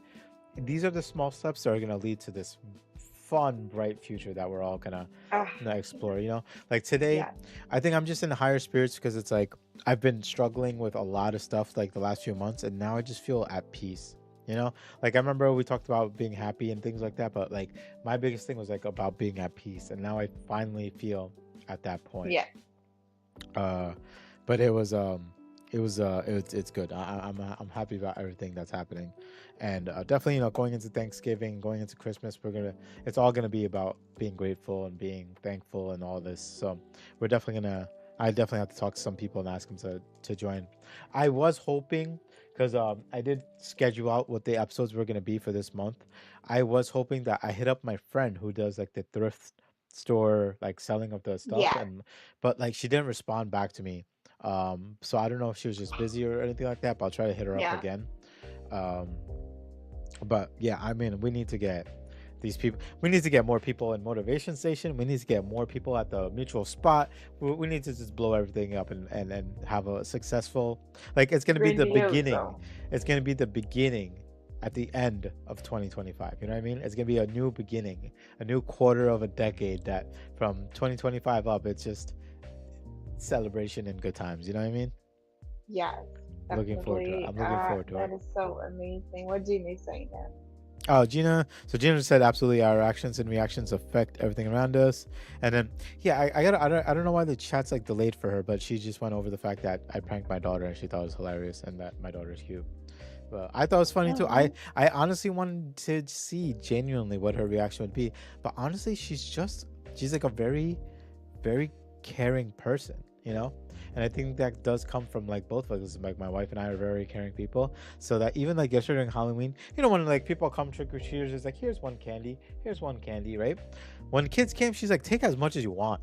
S1: these are the small steps that are gonna lead to this fun, bright future that we're all gonna
S2: Ah,
S1: explore. Like today,
S2: yes.
S1: I think I'm just in higher spirits because it's like I've been struggling with a lot of stuff like the last few months, and now I just feel at peace. Like I remember we talked about being happy and things like that, but like my biggest thing was like about being at peace, and now I finally feel at that point.
S2: Yeah.
S1: uh but it's good. I'm happy about everything that's happening, and definitely going into Thanksgiving, going into Christmas, it's all gonna be about being grateful and being thankful and all this. So we're definitely gonna I definitely have to talk to some people and ask them to join. I was hoping, because I did schedule out what the episodes were gonna be for this month. I was hoping that I hit up my friend who does like the thrift store, like selling of the stuff,
S2: Yeah.
S1: and but like she didn't respond back to me. So I don't know if she was just busy or anything like that, but I'll try to hit her up
S2: Yeah.
S1: again. um but yeah, I mean, we need to get these people, we need to get more people in Motivation Station, we need to get more people at the mutual spot. We need to just blow everything up and have a successful, like it's going to be the beginning,
S2: Grandioso.
S1: it's going to be the beginning at the end of 2025. You know what I mean? It's going to be a new beginning, a new quarter of a decade, that from 2025 up, it's just celebration and good times. You know what I mean?
S2: Yes.
S1: Looking forward to it.
S2: Definitely.
S1: I'm looking forward to
S2: That
S1: it.
S2: is so amazing. What Gina is saying that?
S1: Oh, Gina. So Gina said, absolutely, our actions and reactions affect everything around us. And then, yeah, I don't know why the chat's like delayed for her, but she just went over the fact that I pranked my daughter and she thought it was hilarious and that my daughter's cute. But I thought it was funny too. I
S2: Oh,
S1: I honestly wanted to see genuinely what her reaction would be. But honestly, she's like a very, very caring person, and I think that does come from like both of us. Like my wife and I are very caring people, so that even like yesterday during Halloween, when like people come trick or treaters, it's like, here's one candy, right? When kids came, she's like, take as much as you want.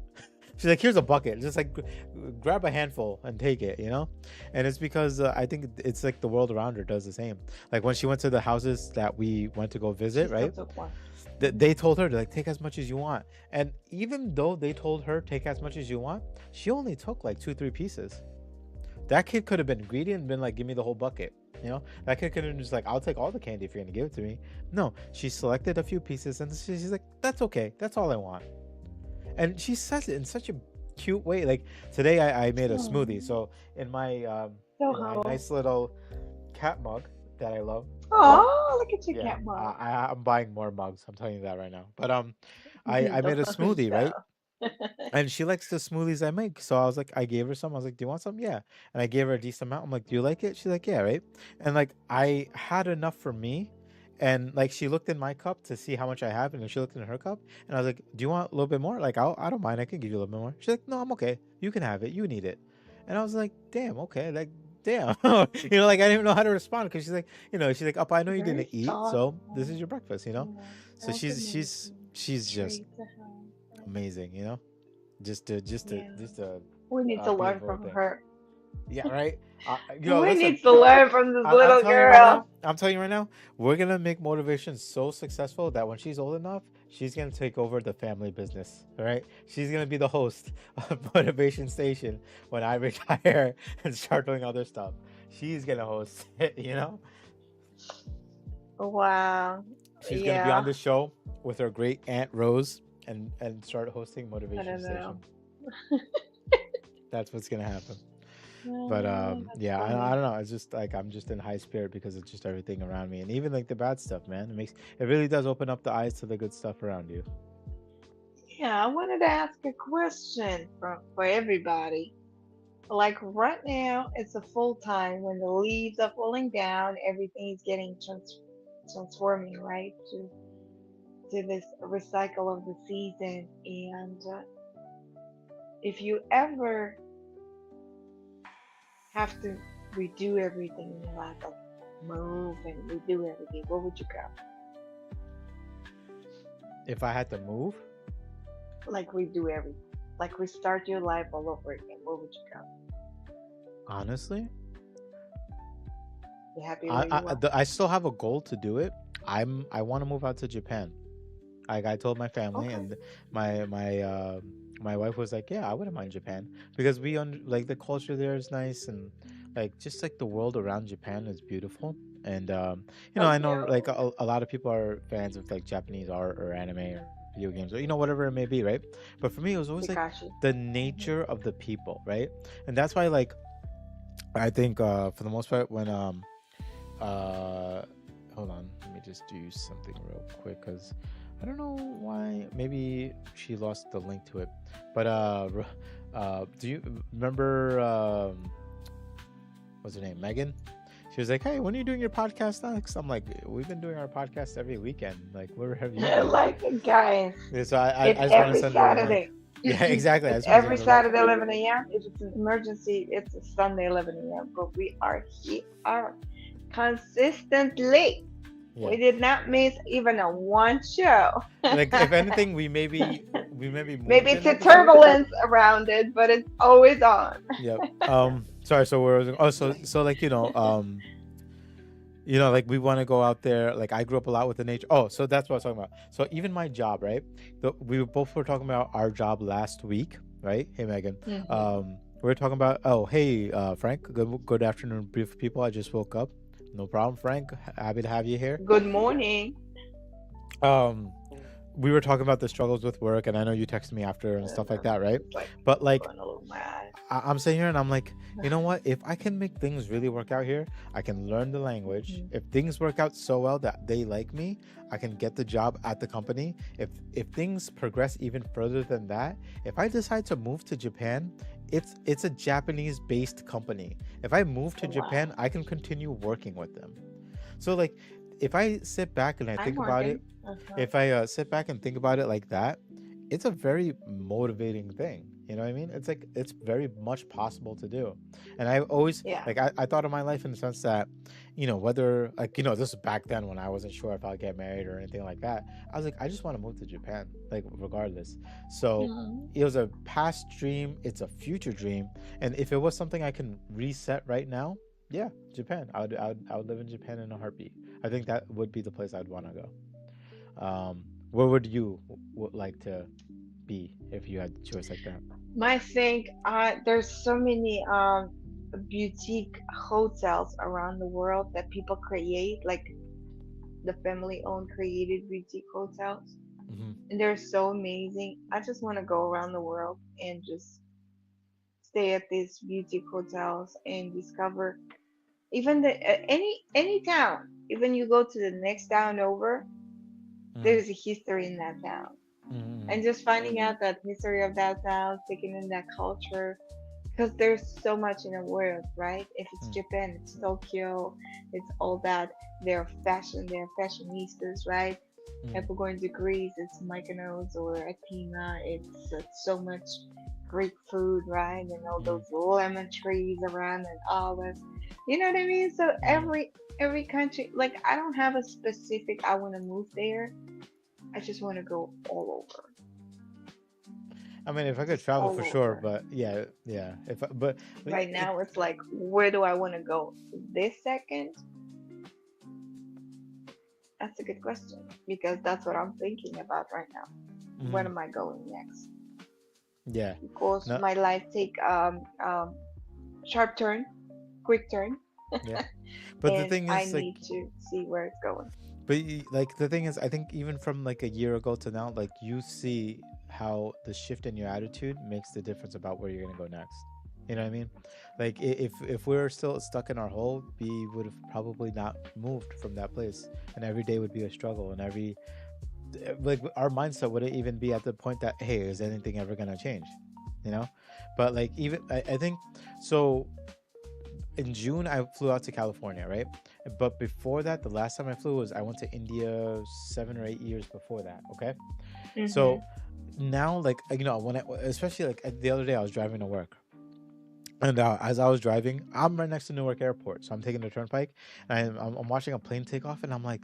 S1: She's like, here's a bucket, just like grab a handful and take it, And it's because I think it's like the world around her does the same. Like when she went to the houses that we went to go
S2: She
S1: visit,
S2: still
S1: right?
S2: took one.
S1: They told her to like take as much as you want, and even though they told her take as much as you want, she only took like 2-3 pieces. That kid could have been greedy and been like, give me the whole bucket. That kid could have just like, I'll take all the candy if you're gonna give it to me. No, she selected a few pieces and she's like, that's okay, that's all I want. And she says it in such a cute way. Like today I made a smoothie. So in my
S2: So
S1: in my
S2: humble.
S1: nice little cat mug that I love.
S2: Oh, look at your
S1: Yeah,
S2: cat mom.
S1: I'm buying more mugs. I'm telling you that right now. But I made a
S2: Don't
S1: smoothie, right?
S2: stop.
S1: And she likes the smoothies I make. So I was like, I gave her some. I was like, do you want some? Yeah. And I gave her a decent amount. I'm like, do you like it? She's like, yeah, right. And like I had enough for me. And like she looked in my cup to see how much I have, and then she looked in her cup, and I was like, "Do you want a little bit more? Like, I don't mind. I can give you a little bit more." She's like, "No, I'm okay. You can have it. You need it." And I was like, "Damn, okay. Like, damn." Like I didn't even know how to respond because she's like, "Up, I know you
S2: Very
S1: didn't eat, so this is
S2: thoughtful.
S1: your breakfast." So
S2: That's
S1: she's just
S2: Treat to her.
S1: amazing. Just to just to
S2: Yeah.
S1: just a
S2: We need to learn
S1: beautiful
S2: from
S1: thing.
S2: her.
S1: Yeah, right.
S2: We
S1: Listen.
S2: need to learn from this
S1: I'm
S2: little
S1: telling you right
S2: girl.
S1: now. I'm telling you right now. We're gonna make motivation so successful that when she's old enough, she's gonna take over the family business. All right. She's gonna be the host of Motivation Station when I retire and start doing other stuff. She's gonna host it.
S2: Wow.
S1: She's gonna be on
S2: Yeah.
S1: the show with her great aunt Rose and start hosting
S2: I
S1: Motivation
S2: don't
S1: Station.
S2: know.
S1: That's what's gonna happen. But
S2: That's
S1: yeah, I
S2: funny.
S1: don't know. It's just like I'm just in high spirit because it's just everything around me, and even like the bad stuff, man. It really does open up the eyes to the good stuff around you.
S2: Yeah, I wanted to ask a question for everybody. Like right now, it's a full time when the leaves are falling down, everything is getting transforming, right? To this recycle of the season. And if you ever have to redo everything in your life, like move and redo everything, where would you go?
S1: If I had to move,
S2: Like redo everything, like restart your life all over again, where would you go?
S1: honestly,
S2: You happy where you are?
S1: I still have a goal to do it. I want to move out to Japan. Like I told my family,
S2: Okay.
S1: and my wife was like, "Yeah, I wouldn't mind Japan because like the culture there is nice, and like just like the world around Japan is beautiful." And I know like
S2: Tokyo.
S1: a lot of people are fans of like Japanese art or anime or video games or whatever it may be, right? But for me, it was always like
S2: Kakashi.
S1: the
S2: Hmm.
S1: nature of the people, right? And that's why like I think for the most part when uh hold on, let me just do something real quick because I don't know why. Maybe she lost the link to it. But do you remember what's her name, Megan? She was like, "Hey, when are you doing your podcast next?" I'm like, "We've been doing our podcast every weekend. Like, where have you been?"
S2: Like guys,
S1: Yeah, so
S2: it's
S1: I just want to
S2: every
S1: send her a link.
S2: Saturday.
S1: Yeah, exactly. I
S2: It's
S1: just want to
S2: every
S1: send her a link.
S2: Saturday 11 a.m. If it's an emergency, it's a Sunday 11 a.m. But we are here consistently.
S1: Yeah.
S2: We did not miss even a one show.
S1: Like if anything, we maybe
S2: Maybe
S1: moved
S2: it's
S1: an
S2: a
S1: episode.
S2: turbulence around it, but it's always on.
S1: Yep. Sorry. So where was it? Oh, so like like we want to go out there. Like I grew up a lot with the nature. Oh, so that's what I was talking about. So even my job, right? We both were talking about our job last week, right? Hey, Megan.
S2: Hmm.
S1: We were talking about. Oh, hey, Frank. Good afternoon, beautiful people. I just woke up. No problem, Frank. Happy to have you here.
S2: Good morning.
S1: Um, we were talking about the struggles with work, and I know you texted me after and stuff like that, right?
S2: It's like
S1: But like
S2: going a little mad.
S1: I'm sitting here and I'm like, you know what? If I can make things really work out here, I can learn the language.
S2: Mhm.
S1: If things work out so well that they like me, I can get the job at the company. If things progress even further than that, if I decide to move to Japan, it's a Japanese based company. If I move to
S2: Wow.
S1: Japan, I can continue working with them. So like if I sit back and I
S2: I'm
S1: think about it,
S2: working. Uh-huh.
S1: if I sit back and think about it like that, it's a very motivating thing. You know what I mean? It's like it's very much possible to do. And I always
S2: Yeah.
S1: like I thought of my life in the sense that, whether like, this is back then when I wasn't sure if I'd get married or anything like that. I was like, I just want to move to Japan, like regardless. So
S2: Mhm.
S1: it was a past dream, it's a future dream. And if it was something I can reset right now, yeah, Japan. I would live in Japan in a heartbeat. I think that would be the place I'd want to go. Where would you like to be if you had the choice like that?
S2: My thing, there's so many boutique hotels around the world that people create, like the family-owned created boutique hotels,
S1: Hmm.
S2: and they're so amazing. I just want to go around the world and just stay at these boutique hotels and discover even any town. Even you go to the next town over,
S1: Hmm.
S2: there's a history in that town,
S1: Hmm.
S2: and just finding out that history of that town, taking in that culture, because there's so much in the world, right? If it's Japan, it's Tokyo, it's all that. They're fashionistas, right? If
S1: Hmm.
S2: we're going to Greece, it's Mykonos or Athena. It's so much Greek food, right? And all those lemon trees around and olives. You know what I mean? So
S1: Hmm.
S2: every country, like I don't have a specific. I want to move there. I just want to go all over,
S1: I mean, if I could
S2: just
S1: travel
S2: all
S1: for sure,
S2: over.
S1: but yeah, yeah. But
S2: Right
S1: it.
S2: now, it's like, where do I want to go this second? That's a good question because that's what I'm thinking about right now. Where
S1: Mhm.
S2: am I going next?
S1: Yeah.
S2: Because
S1: No.
S2: my life take sharp turn, quick turn,
S1: Yeah. But the
S2: and
S1: thing
S2: I
S1: is, like,
S2: need to see where it's going.
S1: like the thing is, I think even from like a year ago to now, like you see how the shift in your attitude makes the difference about where you're gonna go next. You know what I mean? Like if we were still stuck in our hole, we would have probably not moved from that place, and every day would be a struggle, and like our mindset wouldn't even be at the point that, hey, is anything ever gonna change? You know? But like even I think so in June I flew out to California, right? But before that, the last time I flew was I went to India 7 or 8 years before that. Okay,
S2: Mhm.
S1: so now like when especially like the other day I was driving to work, and as I was driving, I'm right next to Newark Airport, so I'm taking the turnpike, and I'm watching a plane take off, and I'm like,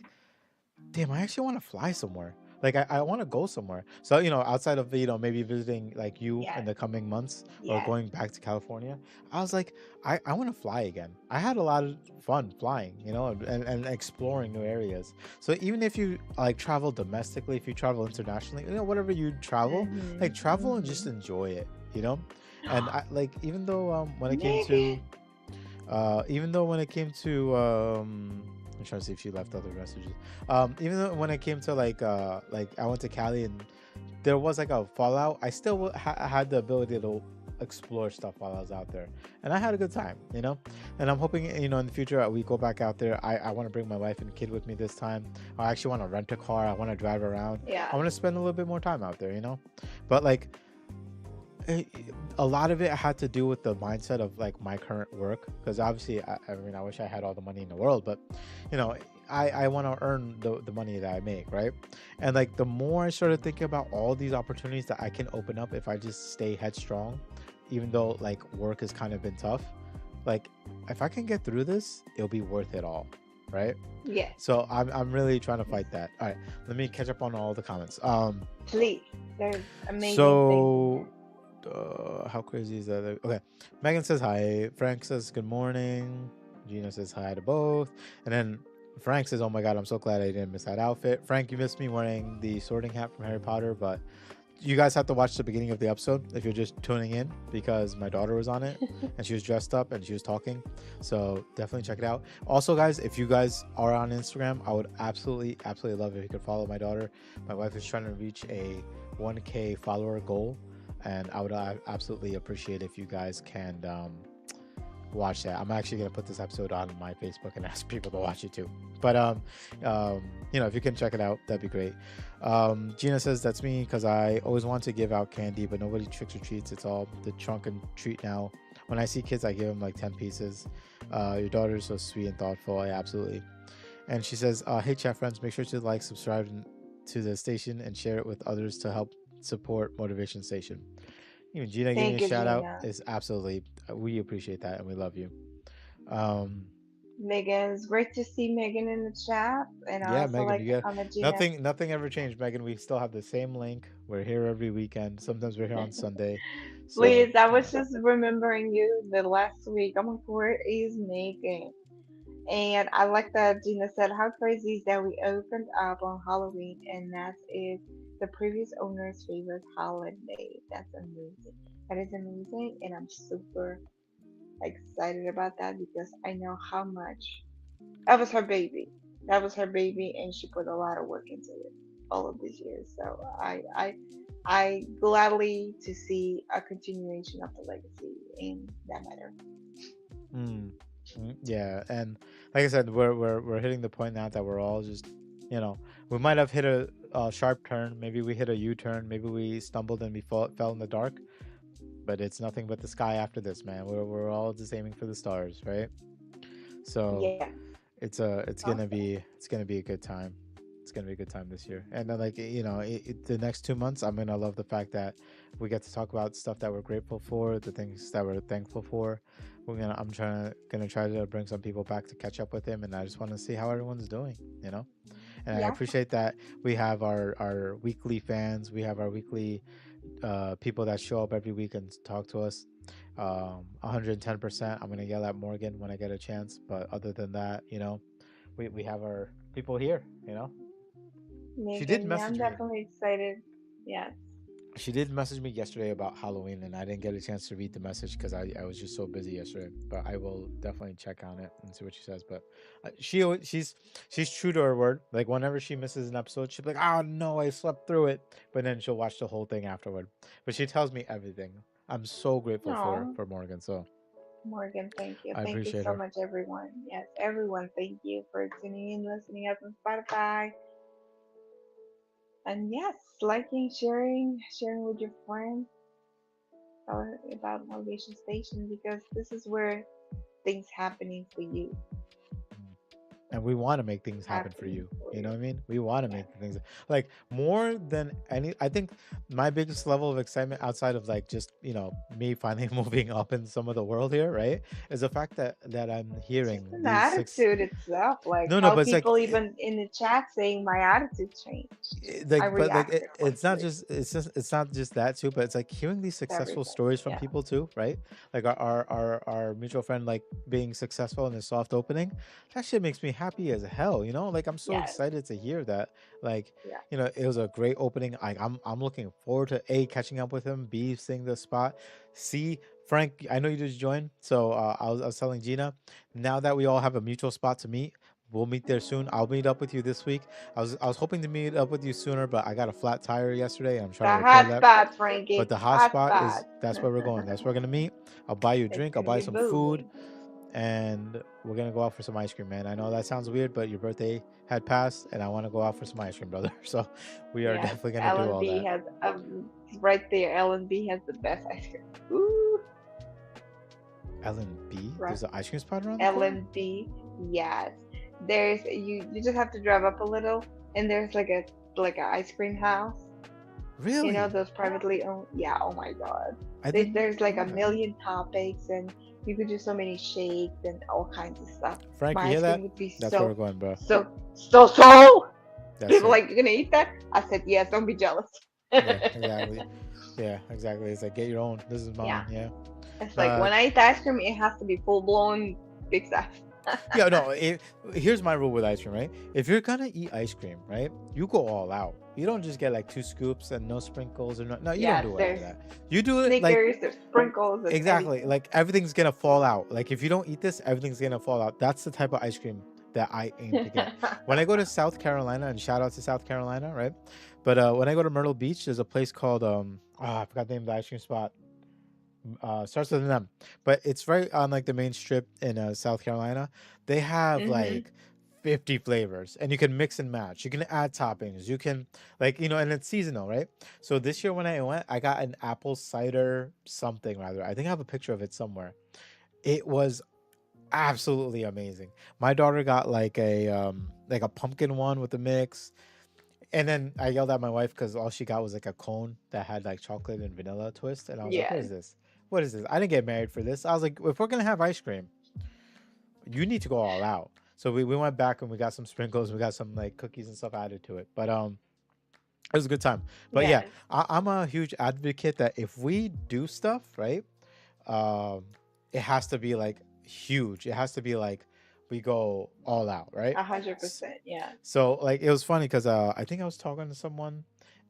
S1: damn, I actually want to fly somewhere. Like I want to go somewhere. So outside of maybe visiting like you in
S2: Yes.
S1: the coming months or
S2: Yes.
S1: going back to California, I was like, I want to fly again. I had a lot of fun flying, and exploring new areas. So even if you like travel domestically, if you travel internationally, whatever you travel, like
S2: Mhm.
S1: travel and just
S2: Mhm.
S1: enjoy it, you know. And I like even though when it came
S2: Maybe.
S1: to even though when it came to I'm trying to see if she left other messages. Even though when it came to like I went to Cali and there was like a fallout, I still had the ability to explore stuff while I was out there, and I had a good time, And I'm hoping in the future we go back out there. I want to bring my wife and kid with me this time. I actually want to rent a car. I want to drive around. I
S2: Yeah.
S1: want to spend a little bit more time out there. But like eh, a lot of it had to do with the mindset of like my current work because obviously I mean I wish I had all the money in the world, but you know I want to earn the money that I make, right? And like the more I started thinking about all these opportunities that I can open up if I just stay headstrong, even though like work has kind of been tough, like if I can get through this, it'll be worth it all, right?
S2: Yes.
S1: So I'm really trying to fight that. All right, let me catch up on all the comments.
S2: Please. There's amazing things in
S1: So
S2: there.
S1: how crazy is that? Okay, Megan says hi. Frank says good morning. Gina says hi to both, and then Frank says, "Oh my god, I'm so glad I didn't miss that outfit." Frank, you missed me wearing the Sorting Hat from Harry Potter, but you guys have to watch the beginning of the episode if you're just tuning in because my daughter was on it and she was dressed up and she was talking. So definitely check it out. Also, guys, if you guys are on Instagram, I would absolutely, absolutely love if you could follow my daughter. My wife is trying to reach a 1K follower goal, and I would absolutely appreciate if you guys can watch that. I'm actually gonna put this episode on my Facebook and ask people to watch it too. But if you can check it out, that'd be great. Gina says that's me because I always want to give out candy, but nobody tricks or treats. It's all the trunk and treat now. When I see kids, I give them like 10 pieces. Your daughter is so sweet and thoughtful. Yeah, absolutely. And she says, "Hey, chat friends, make sure to like, subscribe to the station, and share it with others to help support Motivation Station." Even Gina giving you a
S2: Thank you,
S1: shout out
S2: Gina.
S1: is absolutely, we appreciate that and we love you. Um,
S2: Megan, it's great to see Megan in the chat. And I
S1: yeah,
S2: also
S1: Megan,
S2: like
S1: you
S2: the
S1: get
S2: comment, Gina.
S1: nothing ever changed, Megan. We still have the same link. We're here every weekend. Sometimes we're here on Sunday. So,
S2: Please, I was just remembering you the last week. I'm like, where is Megan? And I like that Gina said, how crazy is that we opened up on Halloween and that is the previous owner's favorite holiday. That's amazing. That is amazing. And I'm super excited about that because I know how much that was her baby. That was her baby, and she put a lot of work into it all of these years. So I gladly to see a continuation of the legacy in that matter.
S1: mm, yeah, and like I said, we're hitting the point now that we're all just, you know, we might have hit a sharp turn. Maybe we hit a U turn. Maybe we stumbled and we fell in the dark. But it's nothing but the sky after this, man. We're all just aiming for the stars, right? So
S2: Yeah, awesome.
S1: it's gonna be a good time. It's gonna be a good time this year. And then like the next 2 months, I'm gonna love the fact that we get to talk about stuff that we're grateful for, the things that we're thankful for. Gonna try to bring some people back to catch up with him, and I just want to see how everyone's doing. You know, and I
S2: Yeah,
S1: appreciate that we have our weekly fans, we have our weekly people that show up every week and talk to us. 110%. I'm gonna yell at Morgan when I get a chance, but other than that, we have our people here. She did
S2: Megan. Yeah, I'm
S1: message me.
S2: definitely excited. Yes.
S1: She did message me yesterday about Halloween, and I didn't get a chance to read the message because I was just so busy yesterday. But I will definitely check on it and see what she says. But she's true to her word. Like whenever she misses an episode, she'll be like, "Oh no, I slept through it," but then she'll watch the whole thing afterward. But she tells me everything. I'm so grateful
S2: Oh,
S1: for Morgan. So
S2: Morgan, thank you.
S1: I
S2: Thank you
S1: appreciate
S2: so
S1: her.
S2: much, everyone. Yes, everyone, thank you for tuning in, listening up on Spotify. And yes, liking, sharing with your friends about Motivation Station because this is where things happening for you.
S1: Mm. And we want to make things happen for
S2: Happening
S1: you.
S2: for
S1: You know
S2: you.
S1: what I mean? We want to
S2: Yes.
S1: make things like more than any. I think my biggest level of excitement outside of like just me finally moving up in some of the world here, right, is the fact that I'm
S2: It's just
S1: hearing
S2: an
S1: these six.
S2: attitude itself, like
S1: No,
S2: how
S1: but it's like
S2: people even in the chat saying my attitude changed. I
S1: but like
S2: reacted
S1: it's not
S2: quickly.
S1: just it's not just that too, but it's like hearing these
S2: It's
S1: successful
S2: everything.
S1: stories from
S2: Yeah.
S1: people too, right? Like our mutual friend like being successful in a soft opening. That shit makes me happy as hell, like I'm so
S2: Yes.
S1: excited to hear that. Like
S2: Yeah.
S1: it was a great opening. I'm looking forward to a catching up with him, b seeing the spot, c Frank, I know you just joined, so I was telling Gina, now that we all have a mutual spot to meet, we'll meet there soon. I'll meet up with you this week. I was hoping to meet up with you sooner, but I got a flat tire yesterday, and I'm trying to
S2: The
S1: repair
S2: hot
S1: that.
S2: spot,
S1: But
S2: Frankie.
S1: the hot
S2: Hot
S1: spot
S2: spot.
S1: is that's where we're going. That's where we're gonna meet. I'll buy you a
S2: It's
S1: drink. I'll
S2: gonna
S1: buy
S2: be
S1: some food,
S2: booming.
S1: and we're gonna go out for some ice cream, man. I know that sounds weird, but your birthday had passed, and I want to go out for some ice cream, brother. So we are
S2: Yes,
S1: definitely gonna do
S2: Ellen
S1: all
S2: B
S1: that.
S2: has right there. Ellen B has the best ice cream. Ooh,
S1: Ellen B.
S2: right.
S1: There's an ice cream spot around the corner.
S2: Ellen B. Yes. There's you just have to drive up a little and there's like a ice cream house. You know
S1: Really?
S2: those privately owned. Yeah. Oh my God.
S1: I didn't
S2: There's like
S1: know
S2: a
S1: that.
S2: million topics and you could do so many shakes and all kinds of stuff.
S1: Frank, you
S2: My
S1: hear
S2: ice cream
S1: that?
S2: would be
S1: That's where we're
S2: so
S1: going, bro.
S2: so so.
S1: That's
S2: People
S1: it.
S2: like, you're gonna eat that? I said yes. Don't be jealous.
S1: Yeah, exactly. Yeah, exactly. It's like get your own. This is
S2: Yeah.
S1: mine. Yeah.
S2: It's like
S1: Uh,
S2: when I eat ice cream, it has to be full blown big size.
S1: yeah. No. Here's my rule with ice cream. Right. If you're gonna eat ice cream, right, you go all out. You don't just get like 2 scoops and no sprinkles or no. No, you don't
S2: Yes,
S1: do any of
S2: there's
S1: that. You do it like
S2: Snickers, there's sprinkles, and
S1: exactly
S2: everything.
S1: like everything's gonna fall out. Like if you don't eat this, everything's gonna fall out. That's the type of ice cream that I aim to get. When I go to South Carolina, and shout out to South Carolina, right? But when I go to Myrtle Beach, there's a place called I forgot the name of the ice cream spot. Starts with an M, but it's right on like the main strip in South Carolina. They have
S2: Mhm.
S1: like 50 flavors, and you can mix and match. You can add toppings. You can and it's seasonal, right? So this year when I went, I got an apple cider something rather. I think I have a picture of it somewhere. It was absolutely amazing. My daughter got like a pumpkin one with the mix. And then I yelled at my wife because all she got was like a cone that had like chocolate and vanilla twist, and I was like, "What is
S2: Yes.
S1: this? What is this? I didn't get married for this." I was like, "If we're gonna have ice cream, you need to go all out." So we went back and we got some sprinkles, we got some like cookies and stuff added to it. But it was a good time. But yeah,
S2: Yes.
S1: I'm a huge advocate that if we do stuff right, um, it has to be like huge. It has to be like we go all out, right?
S2: A hundred
S1: S-
S2: percent. Yeah.
S1: So like it was funny because I think I was talking to someone,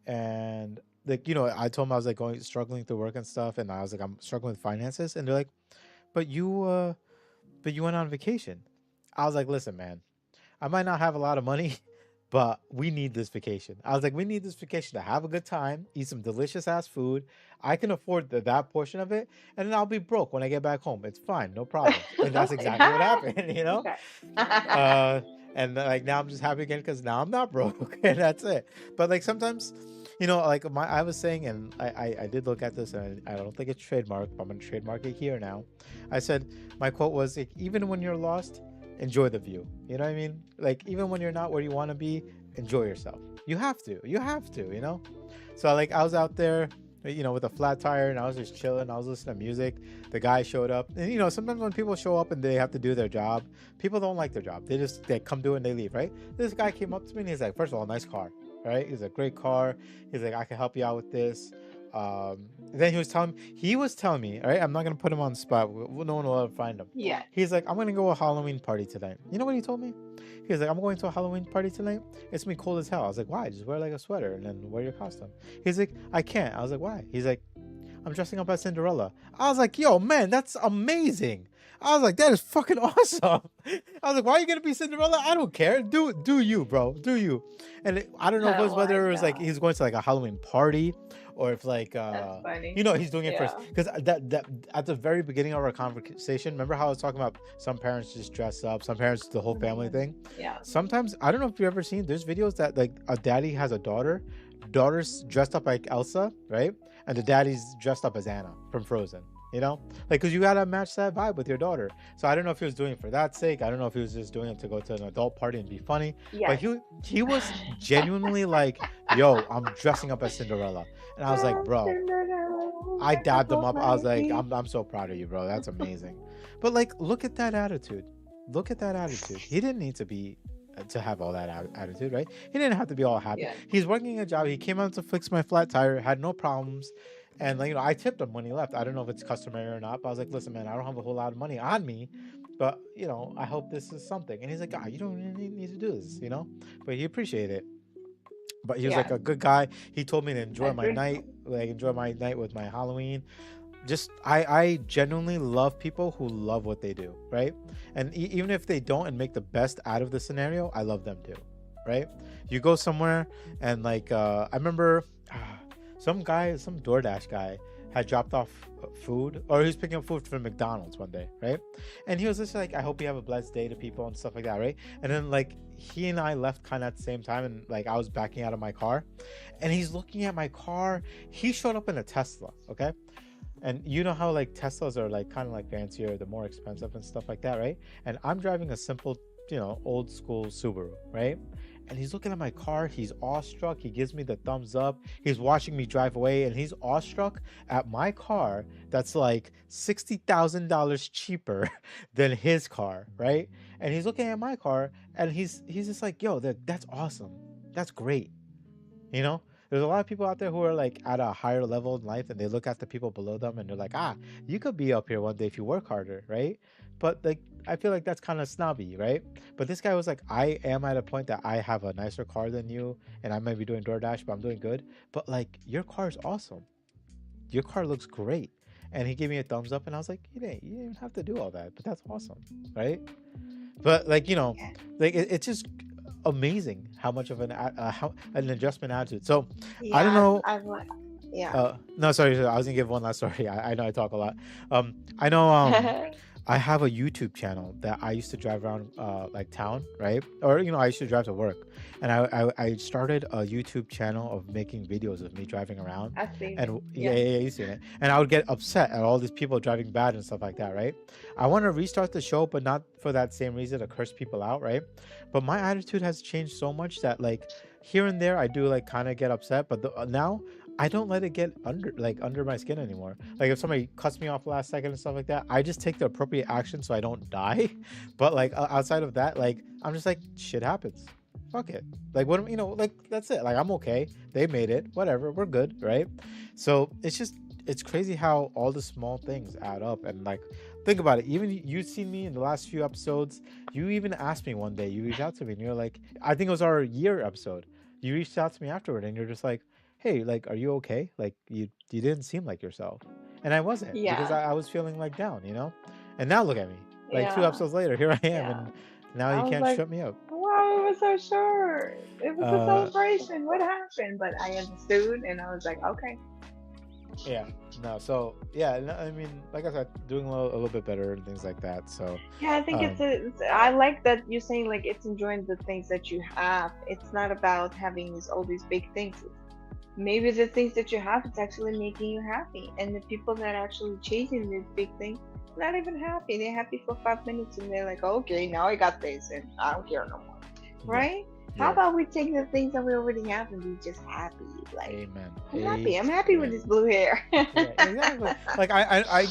S1: and like I told them I was like going struggling through work and stuff, and I was like I'm struggling with finances, and they're like, but you went on vacation. I was like, listen, man, I might not have a lot of money, but we need this vacation. I was like, we need this vacation to have a good time, eat some delicious ass food. I can afford that portion of it, and then I'll be broke when I get back home. It's fine, no problems. And that's exactly what happened,
S2: Okay.
S1: Uh, and like now I'm just happy again because now I'm not broke, and that's it. But like sometimes, like I was saying, and I did look at this, and I don't think it's trademarked, but I'm gonna trademark it here now. I said my quote was like, even when you're lost, enjoy the view. You know what I mean? Like even when you're not where you want to be, enjoy yourself. You have to. You have to. So like I was out there, with a flat tire, and I was just chilling. I was listening to music. The guy showed up, and sometimes when people show up and they have to do their job, people don't like their job. They come do it and they leave, right? This guy came up to me and he's like, first of all, nice car, right? He's a great car. He's like, I can help you out with this. Then he was telling me, all right, I'm not gonna put him on the spot. No one will ever find him.
S2: Yeah.
S1: He's like, I'm gonna go to a Halloween party tonight. You know what he told me? He was like, I'm going to a Halloween party tonight. It's gonna be cold as hell. I was like, why? Just wear like a sweater and then wear your costume. He's like, I can't. I was like, why? He's like, I'm dressing up as Cinderella. I was like, yo, man, that's amazing. I was like, that is fucking awesome. I was like, why are you gonna be Cinderella? I don't care. Do you, bro? Do you? And I don't know if it was
S2: Oh
S1: whether
S2: my
S1: it was like
S2: god.
S1: he's going to like a Halloween party, or if like
S2: That's funny.
S1: he's doing it first.
S2: Yeah.
S1: Because that at the very beginning of our conversation, remember how I was talking about some parents just dress up, some parents the whole family
S2: Mhm.
S1: thing.
S2: Yeah.
S1: Sometimes I don't know if you've ever seen. There's videos that like a daddy has a daughter's dressed up like Elsa, right? And the daddy's dressed up as Anna from Frozen. Like, because you gotta match that vibe with your daughter. So I don't know if he was doing it for that sake. I don't know if he was just doing it to go to an adult party and be funny. But
S2: Yes.
S1: he was genuinely like, yo, I'm dressing up as Cinderella. And I was like, bro, I dabbed him up. I was like, I'm so proud of you, bro. That's amazing. But like, look at that attitude. Look at that attitude. He didn't need to have all that attitude, right? He didn't have to be all happy.
S2: Yeah.
S1: He's working a job. He came out to fix my flat tire, had no problems. And like, I tipped him when he left. I don't know if it's customary or not, but I was like, listen, man, I don't have a whole lot of money on me, but I hope this is something. And he's like, you don't really need to do this, but he appreciated it. But he was like
S2: Yeah.
S1: a good guy. He told me to enjoy my
S2: Agree.
S1: night, like enjoy my night with my Halloween. Just I genuinely love people who love what they do, right? And even if they don't and make the best out of the scenario, I love them too, right? You go somewhere and like I remember some DoorDash guy had dropped off food, or he was picking up food from McDonald's one day, right? And he was just like, I hope you have a blessed day to people and stuff like that, right? And then like he and I left kind of at the same time, and like I was backing out of my car, and he's looking at my car. He showed up in a Tesla, okay? And you know how like Teslas are like kind of like fancier, the more expensive and stuff like that, right? And I'm driving a simple, old school Subaru, right? And he's looking at my car. He's awestruck. He gives me the thumbs up. He's watching me drive away, and he's awestruck at my car that's like $60,000 cheaper than his car, right? And he's looking at my car, and he's just like, yo, that's awesome. That's great. There's a lot of people out there who are like at a higher level in life, and they look at the people below them and they're like, you could be up here one day if you work harder, right? But like, I feel like that's kind of snobby, right? But this guy was like, I am at a point that I have a nicer car than you, and I might be doing DoorDash, but I'm doing good. But like, your car is awesome. Your car looks great. And he gave me a thumbs up, and I was like, you didn't even have to do all that, but that's awesome, right? But like, like it's just amazing how much of an adjustment attitude. So
S2: Yeah.
S1: I don't know.
S2: Yeah.
S1: No, sorry, I was gonna give one last story. I know I talk a lot. I know I have a YouTube channel that I used to drive around like town, right? Or I used to drive to work, and I started a YouTube channel of making videos of me driving around.
S2: I've seen it.
S1: And
S2: Yeah.
S1: you've seen it. And I would get upset at all these people driving bad and stuff like that, right? I want to restart the show, but not for that same reason, to curse people out, right? But my attitude has changed so much that like here and there I do like kind of get upset, but now I don't let it get under my skin anymore. Like if somebody cuts me off last second and stuff like that, I just take the appropriate action so I don't die. But like outside of that, like I'm just like shit happens. Fuck it. Like what like that's it. Like I'm okay. They made it. Whatever. We're good, right? So it's crazy how all the small things add up. And like think about it. Even you've seen me in the last few episodes. You even asked me one day. You reached out to me and you're like, I think it was our year episode. You reached out to me afterward and you're just like, hey, like, are you okay? Like you didn't seem like yourself. And I wasn't because
S2: Yeah,
S1: I was feeling like down, And now look at me. Like two
S2: yeah,
S1: episodes later, here I am,
S2: yeah.
S1: and now you
S2: I was
S1: can't
S2: like,
S1: shut me up.
S2: wow, it was so short. It was a
S1: Uh,
S2: celebration. What happened? But I understood, and I was like, okay.
S1: yeah, no, so yeah, no, I mean, like I said, doing a little bit better and things like that. So,
S2: Yeah, I think
S1: um,
S2: I like that you're saying like it's enjoying the things that you have. It's not about having all these big things. Maybe the things that you have, it's actually making you happy. And the people that are actually chasing these big things, not even happy. They're happy for 5 minutes and they're like, okay, now I got this and I don't care no more.
S1: yeah,
S2: Right? How
S1: yeah,
S2: about we take the things that we already have and be just happy? Like,
S1: amen,
S2: I'm happy. I'm happy with this blue hair.
S1: yeah, exactly. Like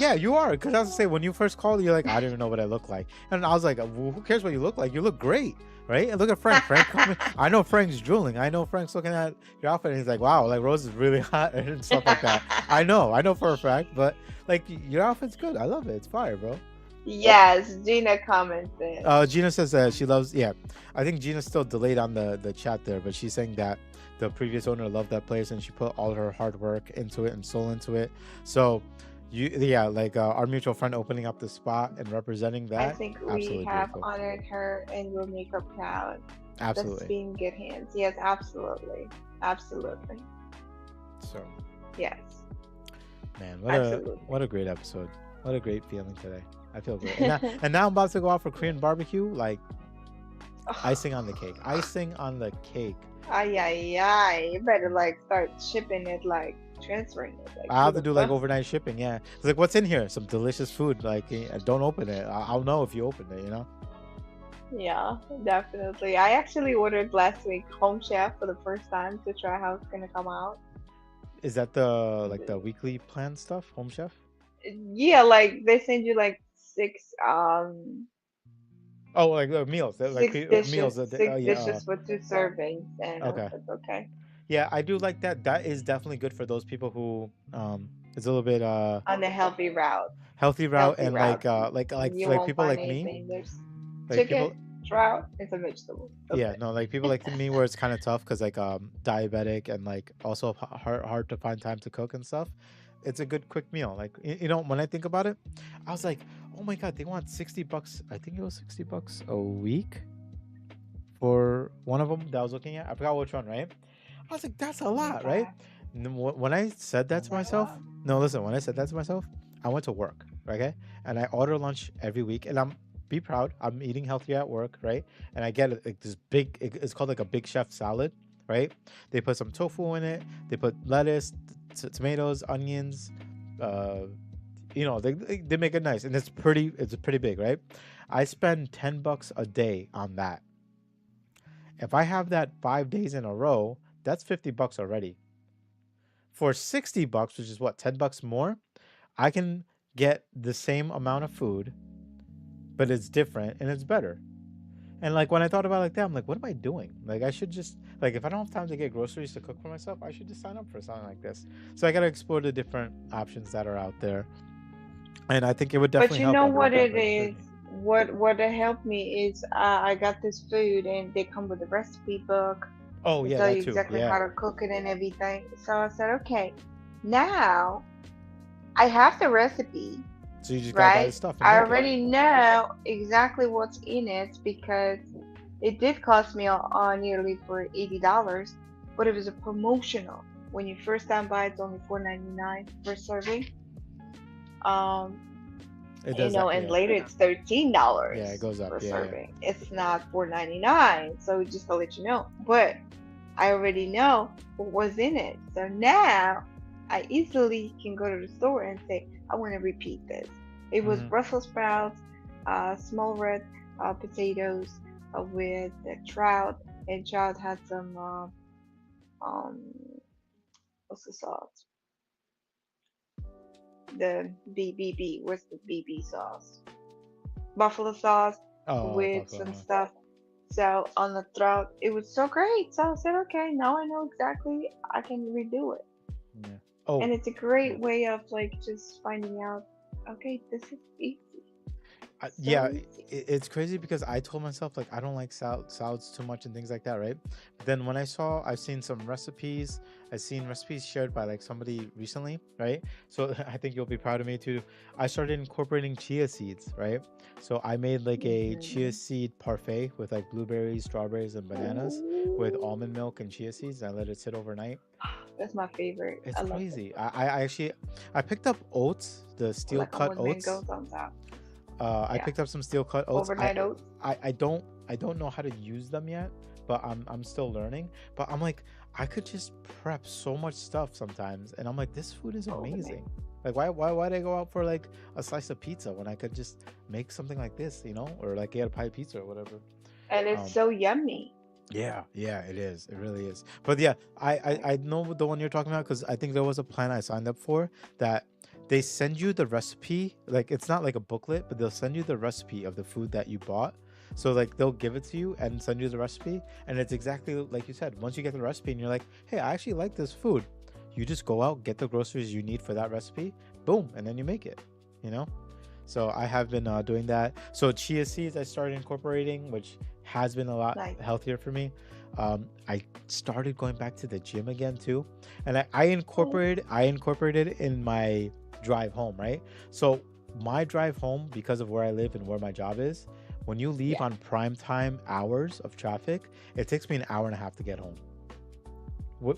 S1: yeah, you are. Because I was to say when you first called, you're like, I don't even know what I look like, and I was like, well, who cares what you look like? You look great, right? And look at Frank. Frank, coming. I know Frank's drooling. I know Frank's looking at your outfit, and he's like, wow, like Rose is really hot and stuff like that. I know for a fact, but like your outfit's good. I love it. It's fire, bro.
S2: Yes, Gina commented.
S1: Gina says that she loves. Yeah, I think Gina's still delayed on the chat there, but she's saying that the previous owner loved that place and she put all her hard work into it and soul into it. So, yeah, like our mutual friend opening up the spot and representing
S2: I
S1: that,
S2: think we
S1: absolutely
S2: have
S1: beautiful.
S2: honored her and will make her proud. Let's
S1: Absolutely.
S2: be in good hands. Yes, absolutely. Absolutely.
S1: So,
S2: Yes.
S1: man,
S2: Absolutely.
S1: what a great episode. What a great feeling today. I feel great. And now I'm about to go out for Korean barbecue. Like icing on the cake. Icing on the cake.
S2: Ay, ay, ay. You better like start shipping it, like transferring it. Like,
S1: I have to
S2: the
S1: do like
S2: bus.
S1: overnight shipping. Yeah, it's like what's in here? Some delicious food. Like don't open it. I'll know if you open it.
S2: Yeah, definitely. I actually ordered last week Home Chef for the first time to try how it's gonna come out.
S1: Is that the weekly plan stuff? Home Chef?
S2: Yeah, like they send you like
S1: Oh, like meals. Like meals. Oh
S2: six
S1: yeah.
S2: dishes for 2 servings, and I was
S1: Okay.
S2: like, okay.
S1: Yeah, I do like that. That is definitely good for those people who it's a little bit
S2: On the healthy route.
S1: healthy route
S2: Healthy
S1: and
S2: route. You
S1: like
S2: won't
S1: people
S2: find
S1: like me,
S2: anything. There's
S1: like people.
S2: chicken, trout, and some vegetables. That's
S1: Yeah,
S2: it.
S1: no, like people like me where it's kind of tough because like diabetic and like also hard to find time to cook and stuff. It's a good quick meal. Like when I think about it, I was like, oh my god, they want $60. I think it was $60 a week for one of them that I was looking at. I forgot which one, right? I was like, that's a lot, right?
S2: Okay.
S1: And then when I said that
S2: That's
S1: to
S2: a
S1: myself,
S2: lot.
S1: no, listen, when I said that to myself, I went to work, okay? And I order lunch every week, and be proud, I'm eating healthy at work, right? And I get like this big, it's called like a big chef salad, right? They put some tofu in it, they put lettuce, tomatoes, onions, uh, they make it nice, and it's pretty big, right? I spend $10 a day on that. If I have that 5 days in a row, that's $50 already. For $60, which is what, $10 more, I can get the same amount of food, but it's different and it's better. And like when I thought about it like that, I'm like, what am I doing? Like I should just like if I don't have time to get groceries to cook for myself, I should just sign up for something like this. So I gotta explore the different options that are out there. And I think it would
S2: But
S1: definitely
S2: you
S1: help
S2: know
S1: everyone
S2: what
S1: that
S2: it is?
S1: registered me.
S2: What helped me is I got this food and they come with a recipe book.
S1: Oh
S2: They
S1: yeah,
S2: tell
S1: that
S2: you
S1: too.
S2: exactly
S1: Yeah.
S2: how to cook it and everything. So I said, okay, now I have the recipe,
S1: So you just gotta buy the
S2: right?
S1: stuff and
S2: I
S1: make it.
S2: already know exactly what's in it because it did cost me nearly for $80, but it was a promotional. When you first time buy, it's only $4.99 per serving. Um,
S1: It does that,
S2: and
S1: yeah.
S2: later it's $13
S1: Yeah, it goes up.
S2: per
S1: Yeah, yeah.
S2: serving. It's not $4.99. So just to let you know. But I already know what was in it. So now I easily can go to the store and say, I want to repeat this. It was
S1: Mm-hmm.
S2: Brussels sprouts, small red potatoes with trout, and trout had some um what's the sauce? The BBB. What's the BB sauce? Buffalo sauce
S1: Oh,
S2: with some
S1: buffalo.
S2: stuff. So on the throat, it was so great. So I said, okay, now I know exactly. I can redo it,
S1: Yeah. Oh,
S2: and it's a
S1: yeah.
S2: great way of like just finding out. Okay, this is easy,
S1: Yeah,
S2: so easy.
S1: it's crazy because I told myself like I don't like salads too much and things like that, right? But then when I've seen some recipes, I've seen recipes shared by like somebody recently, right? So I think you'll be proud of me too. I started incorporating chia seeds, right? So I made like a chia
S2: Hmm.
S1: seed parfait with like blueberries, strawberries, and bananas with
S2: Ooh,
S1: almond milk and chia seeds. I let it sit overnight.
S2: that's my favorite.
S1: It's
S2: I love that
S1: crazy.
S2: stuff.
S1: I actually I picked up oats, the steel
S2: Like
S1: cut
S2: almond
S1: oats.
S2: mangoes on top.
S1: I
S2: Yeah,
S1: picked up some steel cut oats.
S2: overnight oats.
S1: I don't know how to use them yet, but I'm still learning. But I'm like, I could just prep so much stuff sometimes, and I'm like, this food is
S2: Oh,
S1: amazing. Like, why'd I go out for like a slice of pizza when I could just make something like this, you know, or like get a pie pizza or whatever.
S2: and it's
S1: Um,
S2: so yummy.
S1: yeah, yeah, it is. It really is. But yeah,
S2: Like,
S1: I know the one you're talking about because I think there was a plan I signed up for that they send you the recipe. Like it's not like a booklet, but they'll send you the recipe of the food that you bought. So like they'll give it to you and send you the recipe, and it's exactly like you said. Once you get the recipe and you're like, hey, I actually like this food, you just go out, get the groceries you need for that recipe, boom, and then you make it. You know. So I have been doing that. So chia seeds I started incorporating, which has been a lot
S2: like,
S1: healthier for me. I started going back to the gym again too, and
S2: oh,
S1: I incorporated it in my drive home. Right, so my drive home because of where I live and where my job is. When you leave
S2: yeah,
S1: on prime time hours of traffic, it takes me an hour and a half to get home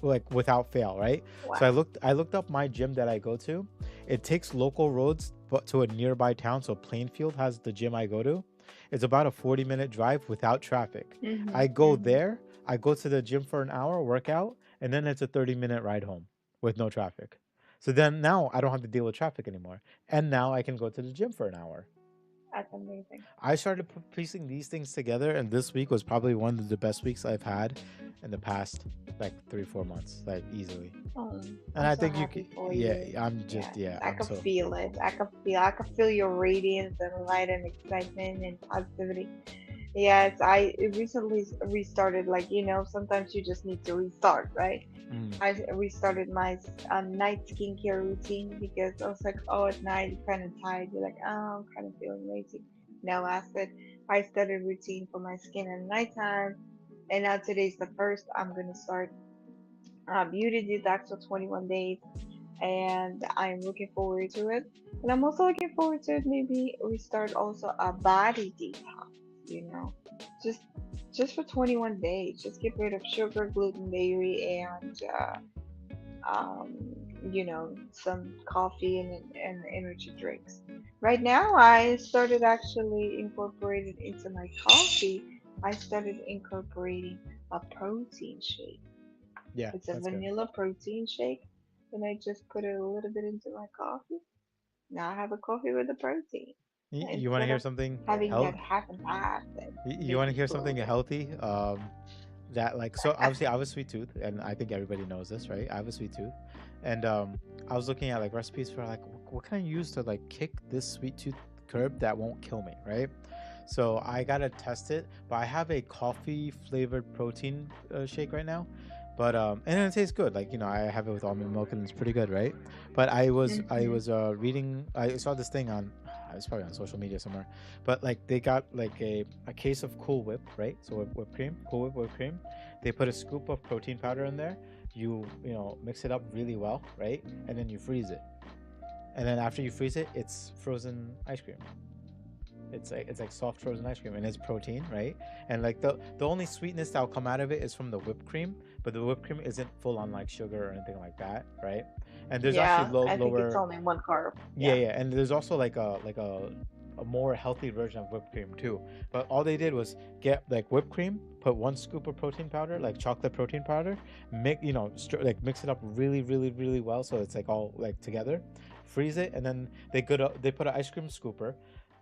S1: like without fail, right? So
S2: wow.
S1: I looked up my gym that I go to. It takes local roads but to a nearby town. So Plainfield has the gym I go to. It's about a 40-minute drive without traffic.
S2: Mhm,
S1: I go
S2: mhm.
S1: there, I go to the gym for an hour, work out, and then it's a 30-minute ride home with no traffic. So then now I don't have to deal with traffic anymore. And now I can go to the gym for an hour.
S2: That's amazing.
S1: I started piecing these things together, and this week was probably one of the best weeks I've had in the past like 3 4 months, like easily.
S2: Oh,
S1: And
S2: I'm
S1: I
S2: so
S1: think you
S2: happy
S1: can,
S2: for
S1: yeah,
S2: you. Yes,
S1: yeah,
S2: I
S1: I'm
S2: can
S1: so,
S2: feel it. I can feel your radiance and light and excitement and positivity. Yes, I recently restarted. Like, sometimes you just need to restart, right?
S1: mm,
S2: I restarted my night skincare routine because I was like, oh, at night you're kind of tired. You're like, oh, I'm kind of feeling lazy. Now I started routine for my skin at nighttime, and now today's the first. I'm gonna start beauty detox for 21 days, and I'm looking forward to it. And I'm also looking forward to maybe restart also a body detox. You know, just just for 21 days. Just get rid of sugar, gluten, dairy, and um, some coffee and energy drinks. Right now, I started actually incorporated into my coffee. I started incorporating a protein shake.
S1: yeah,
S2: It's a
S1: that's good.
S2: vanilla protein shake, and I just put it a little bit into my coffee. Now I have a coffee with a protein
S1: You want to
S2: instead
S1: hear
S2: of
S1: something
S2: having
S1: health?
S2: that half and half that
S1: You
S2: make
S1: want to
S2: you
S1: hear something
S2: bloated.
S1: healthy? That like so obviously I have a sweet tooth, and I think everybody knows this, right? I have a sweet tooth, and I was looking at like recipes for like what can I use to like kick this sweet tooth curb that won't kill me, right? So I gotta test it, but I have a coffee flavored protein shake right now, but and it tastes good. Like I have it with almond milk and it's pretty good, right? But I
S2: Hmm.
S1: was reading, I saw this thing on, it's probably on social media somewhere, but like they got like a case of Cool Whip, right? So whipped cream, Cool Whip whipped cream. They put a scoop of protein powder in there. You mix it up really well, right? And then you freeze it. And then after you freeze it, it's frozen ice cream. It's like soft frozen ice cream and it's protein, right? And like the only sweetness that'll come out of it is from the whipped cream, but the whipped cream isn't full on like sugar or anything like that, right? And there's actually
S2: Yeah, I think it's
S1: lower,
S2: only one carb.
S1: yeah,
S2: Yeah.
S1: yeah, and there's also like a more healthy version of whipped cream too. But all they did was get like whipped cream, put one scoop of protein powder, like chocolate protein powder, like mix it up really, really, really well so it's like all like together. Freeze it, and then they put an ice cream scooper,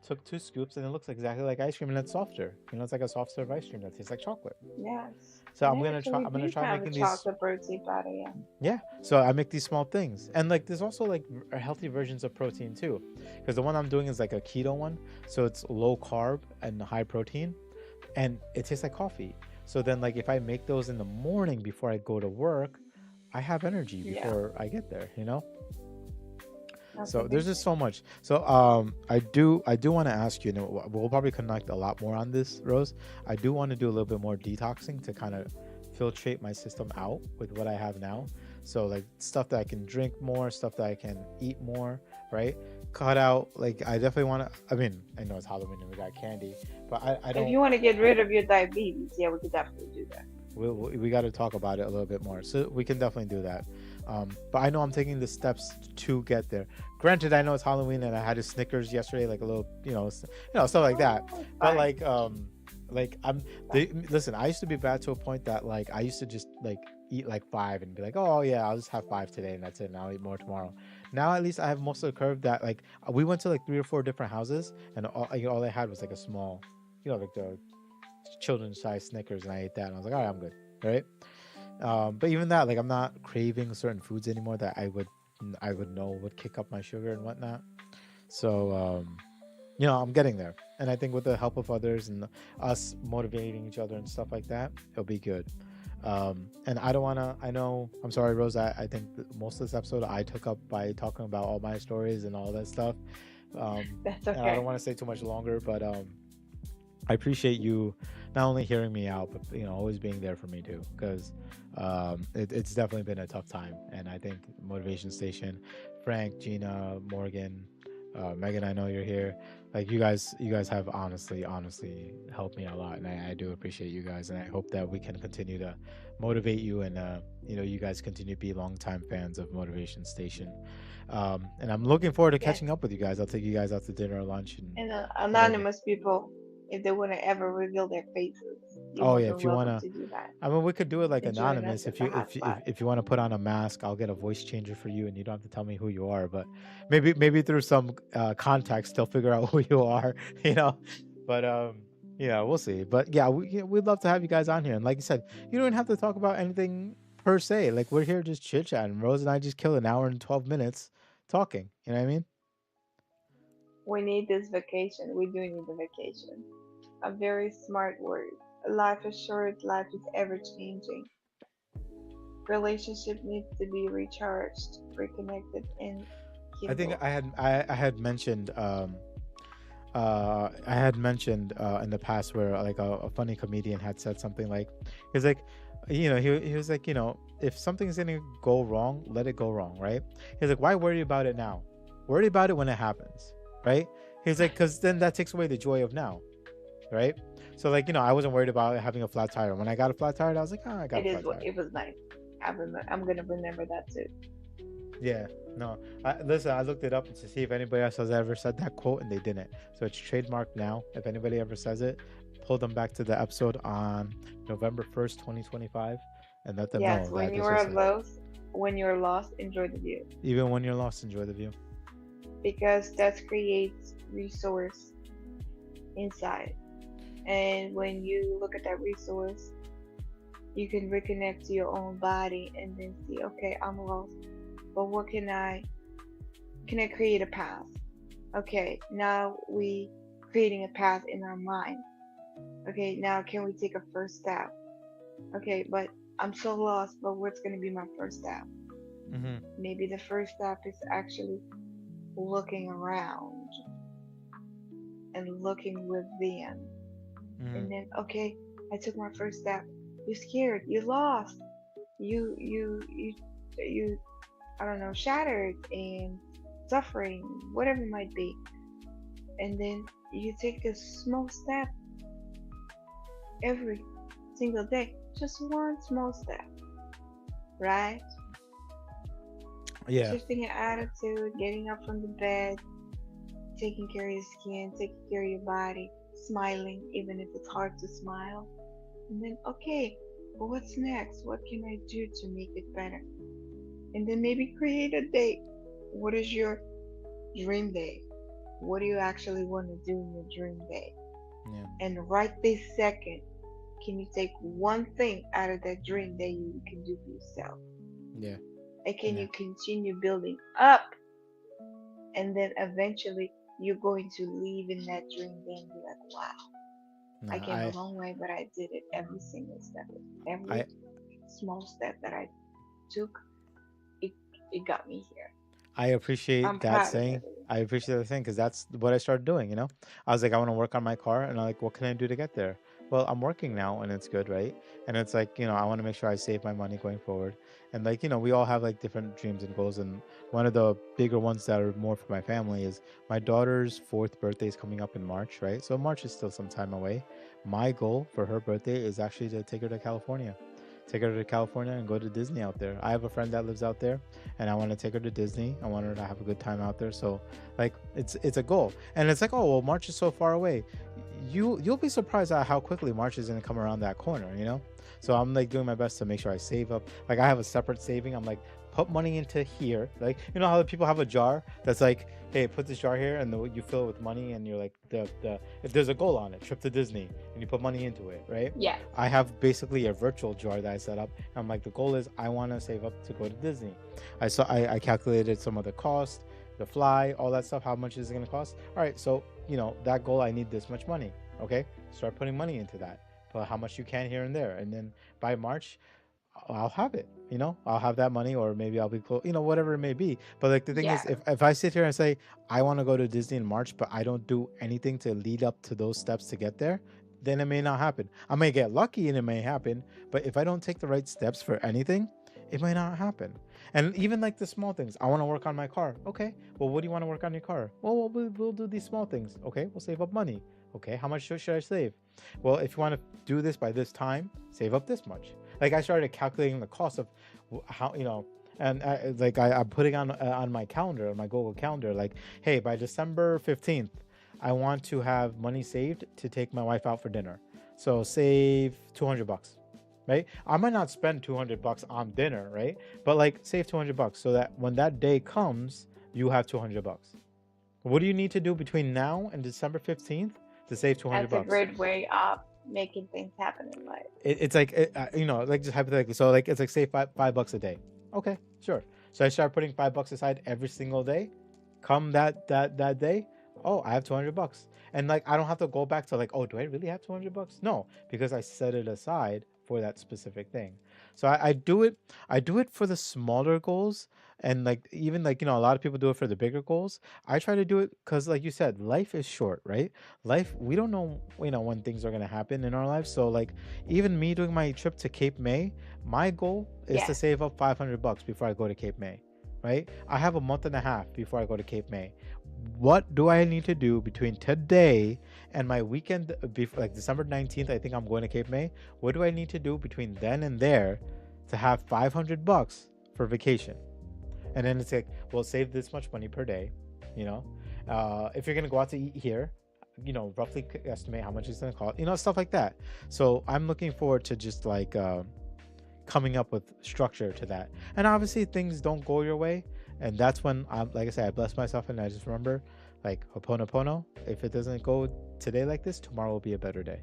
S1: took 2 scoops, and it looks exactly like ice cream, and it's softer. It's like a soft serve ice cream that tastes like chocolate.
S2: Yes.
S1: So
S2: And
S1: I'm gonna try.
S2: actually
S1: I'm gonna
S2: do
S1: try
S2: have a
S1: making these.
S2: chocolate protein powder, yeah.
S1: Yeah. So I make these small things, and like there's also like healthy versions of protein too, because the one I'm doing is like a keto one, so it's low carb and high protein, and it tastes like coffee. So then, like, if I make those in the morning before I go to work, I have energy
S2: Yeah.
S1: before I get there.
S2: That's
S1: So there's just
S2: amazing.
S1: so much. So I do want to ask you. We'll probably connect a lot more on this, Rose. I do want to do a little bit more detoxing to kind of filtrate my system out with what I have now. So like stuff that I can drink more, stuff that I can eat more, right? Cut out like I definitely want to. I mean, I know it's Halloween and we got candy, but I
S2: If
S1: don't.
S2: you want to get rid of your diabetes, yeah, we could definitely do that.
S1: We got to talk about it a little bit more, so we can definitely do that. But I know I'm taking the steps to get there. Granted, I know it's Halloween and I had a Snickers yesterday, like a little, stuff like that.
S2: Oh, it's
S1: But
S2: fine.
S1: like I'm
S2: It's
S1: they
S2: fine.
S1: listen. I used to be bad to a point that like I used to just like eat like five and be like, oh yeah, I'll just have five today and that's it, and I'll eat more tomorrow. Now at least I have most of the curve that like we went to like 3 or 4 different houses and all I had was like a small, like the children's size Snickers, and I ate that, and I was like, all right, I'm good, right? But even that, like, I'm not craving certain foods anymore that I would know would kick up my sugar and whatnot. So, I'm getting there, and I think with the help of others and us motivating each other and stuff like that, it'll be good. And I don't want to. I know. I'm sorry, Rose. I think most of this episode I took up by talking about all my stories and all that stuff.
S2: That's
S1: And I don't
S2: okay.
S1: want to stay too much longer, but I appreciate you not only hearing me out, but always being there for me too, because it's definitely been a tough time. And I think Motivation Station, Frank, Gina, Morgan, Megan, I know you're here. Like you guys have honestly helped me a lot, and I do appreciate you guys. And I hope that we can continue to motivate you, and you guys continue to be longtime fans of Motivation Station. And I'm looking forward to
S2: Yes.
S1: catching up with you guys. I'll take you guys out to dinner or lunch and
S2: And
S1: whatever.
S2: anonymous people, if they want to ever reveal their faces, you're
S1: Oh
S2: more
S1: yeah,
S2: than
S1: if you
S2: welcome
S1: wanna,
S2: to do that.
S1: I mean, we could do it like
S2: And join us
S1: anonymous.
S2: at
S1: If
S2: the
S1: you if if,
S2: hotspot.
S1: if you want to put on a mask, I'll get a voice changer for you, and you don't have to tell me who you are. But maybe through some context, they'll figure out who you are. You know, but yeah, we'll see. But yeah, we'd love to have you guys on here. And like you said, you don't have to talk about anything per se. Like we're here just chit chatting. Rose and I just kill an hour and 12 minutes talking. You know what I mean?
S2: We need this vacation. We do need the vacation. A very smart word. Life is short, life is ever changing. Relationship needs to be recharged, reconnected, and
S1: I think
S2: kindled.
S1: I had mentioned in the past where like a funny comedian had said something like he's like he was like if something's gonna go wrong, let it go wrong, right? He's like, why worry about it now? Worry about it when it happens, right? He's like, because then that takes away the joy of now, right? So like I wasn't worried about having a flat tire. When I got a flat tire, I was like, oh, I got
S2: It
S1: a
S2: is
S1: flat
S2: what
S1: tire.
S2: it was nice. I'm gonna remember that too.
S1: Yeah, no. Listen, I looked it up to see if anybody else has ever said that quote, and they didn't. So it's trademarked now. If anybody ever says it, pull them back to the episode on November 1st, 2025, and let them
S2: Yes,
S1: know that
S2: when you
S1: this was
S2: are
S1: said.
S2: lost, when you're lost, enjoy the view
S1: Even when you're lost, enjoy the view.
S2: because that creates resource inside. And when you look at that resource, you can reconnect to your own body and then see, okay, I'm lost, but what can I create a path? Okay, now we creating a path in our mind. Okay, now can we take a first step? Okay, but I'm so lost, but what's going to be my first step?
S1: Mm-hmm.
S2: Maybe the first step is actually looking around and looking within.
S1: Mm-hmm.
S2: And then, okay, I took my first step. You're scared, you're lost, you, I don't know, shattered and suffering, whatever it might be. And then you take a small step every single day, just one small step, right?
S1: Yeah.
S2: Shifting your attitude, getting up from the bed, taking care of your skin, taking care of your body, smiling, even if it's hard to smile. And then, okay, well, what's next? What can I do to make it better? And then maybe create a date. What is your dream day? what do you actually want to do in your dream day?
S1: Yeah.
S2: And right this second, can you take one thing out of that dream that you can do for yourself?
S1: Yeah.
S2: And can
S1: Yeah.
S2: you continue building up? And then eventually you're going to leave in that dream day and be like, wow,
S1: No,
S2: I came a long way, but I did it every single step. Every
S1: I
S2: small step that I took, it, it got me here.
S1: I appreciate
S2: I'm
S1: that
S2: proud of
S1: saying.
S2: it.
S1: I appreciate the thing because that's what I started doing. I was like, I want to work on my car, and I'm like, what can I do to get there? Well, I'm working now, and it's good, right? And it's like, I want to make sure I save my money going forward. And like, we all have like different dreams and goals, and one of the bigger ones that are more for my family is my daughter's fourth birthday is coming up in March, right? So March is still some time away. My goal for her birthday is actually to take her to California. Take her to California and go to Disney out there. I have a friend that lives out there, and I want to take her to Disney. I want her to have a good time out there. So, like, it's a goal, and it's like, oh well, March is so far away. You'll be surprised at how quickly March is gonna come around that corner. So I'm like doing my best to make sure I save up. Like I have a separate saving. I'm like put money into here. Like how the people have a jar that's like, hey, put this jar here, and you fill it with money, and you're like the if there's a goal on it, trip to Disney, and you put money into it, right?
S2: Yeah.
S1: I have basically a virtual jar that I set up. I'm like, the goal is I want to save up to go to Disney. I calculated some of the cost, the fly, all that stuff. How much is it going to cost? All right, so that goal, I need this much money. Okay, start putting money into that. Put how much you can here and there, and then by March, I'll have it. I'll have that money, or maybe I'll be close. Whatever it may be. But like the thing
S2: Yeah.
S1: is, if I sit here and say I want to go to Disney in March, but I don't do anything to lead up to those steps to get there, then it may not happen. I may get lucky and it may happen, but if I don't take the right steps for anything, it may not happen. And even like the small things, I want to work on my car. Okay, well, what do you want to work on your car? Well, we'll do these small things. Okay, we'll save up money. Okay, how much should I save? Well, if you want to do this by this time, save up this much. Like I started calculating the cost of how and I'm putting on my calendar, on my Google calendar, like, hey, by December 15th, I want to have money saved to take my wife out for dinner. So save $200, right? I might not spend $200 on dinner, right? But like save $200 so that when that day comes, you have $200. What do you need to do between now and December 15th to save $200?
S2: That's a great way of making things happen in life.
S1: It's like like just hypothetically. So like it's like save $5 a day. Okay, sure. So I start putting $5 aside every single day. Come that day, oh, I have $200, and like I don't have to go back to like, oh, do I really have $200? No, because I set it aside for that specific thing. So I do it. I do it for the smaller goals, and like even like a lot of people do it for the bigger goals. I try to do it because, like you said, life is short, right? Life, we don't know when things are gonna happen in our lives. So like even me doing my trip to Cape May, my goal is to
S2: Yeah.
S1: save up $500 before I go to Cape May. Right? I have a month and a half before I go to Cape May. What do I need to do between today and my weekend, before like December 19th? I think I'm going to Cape May. What do I need to do between then and there to have $500 for vacation? And then it's like, well, save this much money per day. If you're gonna go out to eat here, roughly estimate how much it's gonna cost. Stuff like that. So I'm looking forward to just like coming up with structure to that. And obviously things don't go your way, and that's when I'm like I said, I bless myself, and I just remember like hoponopono. If it doesn't go today like this, tomorrow will be a better day.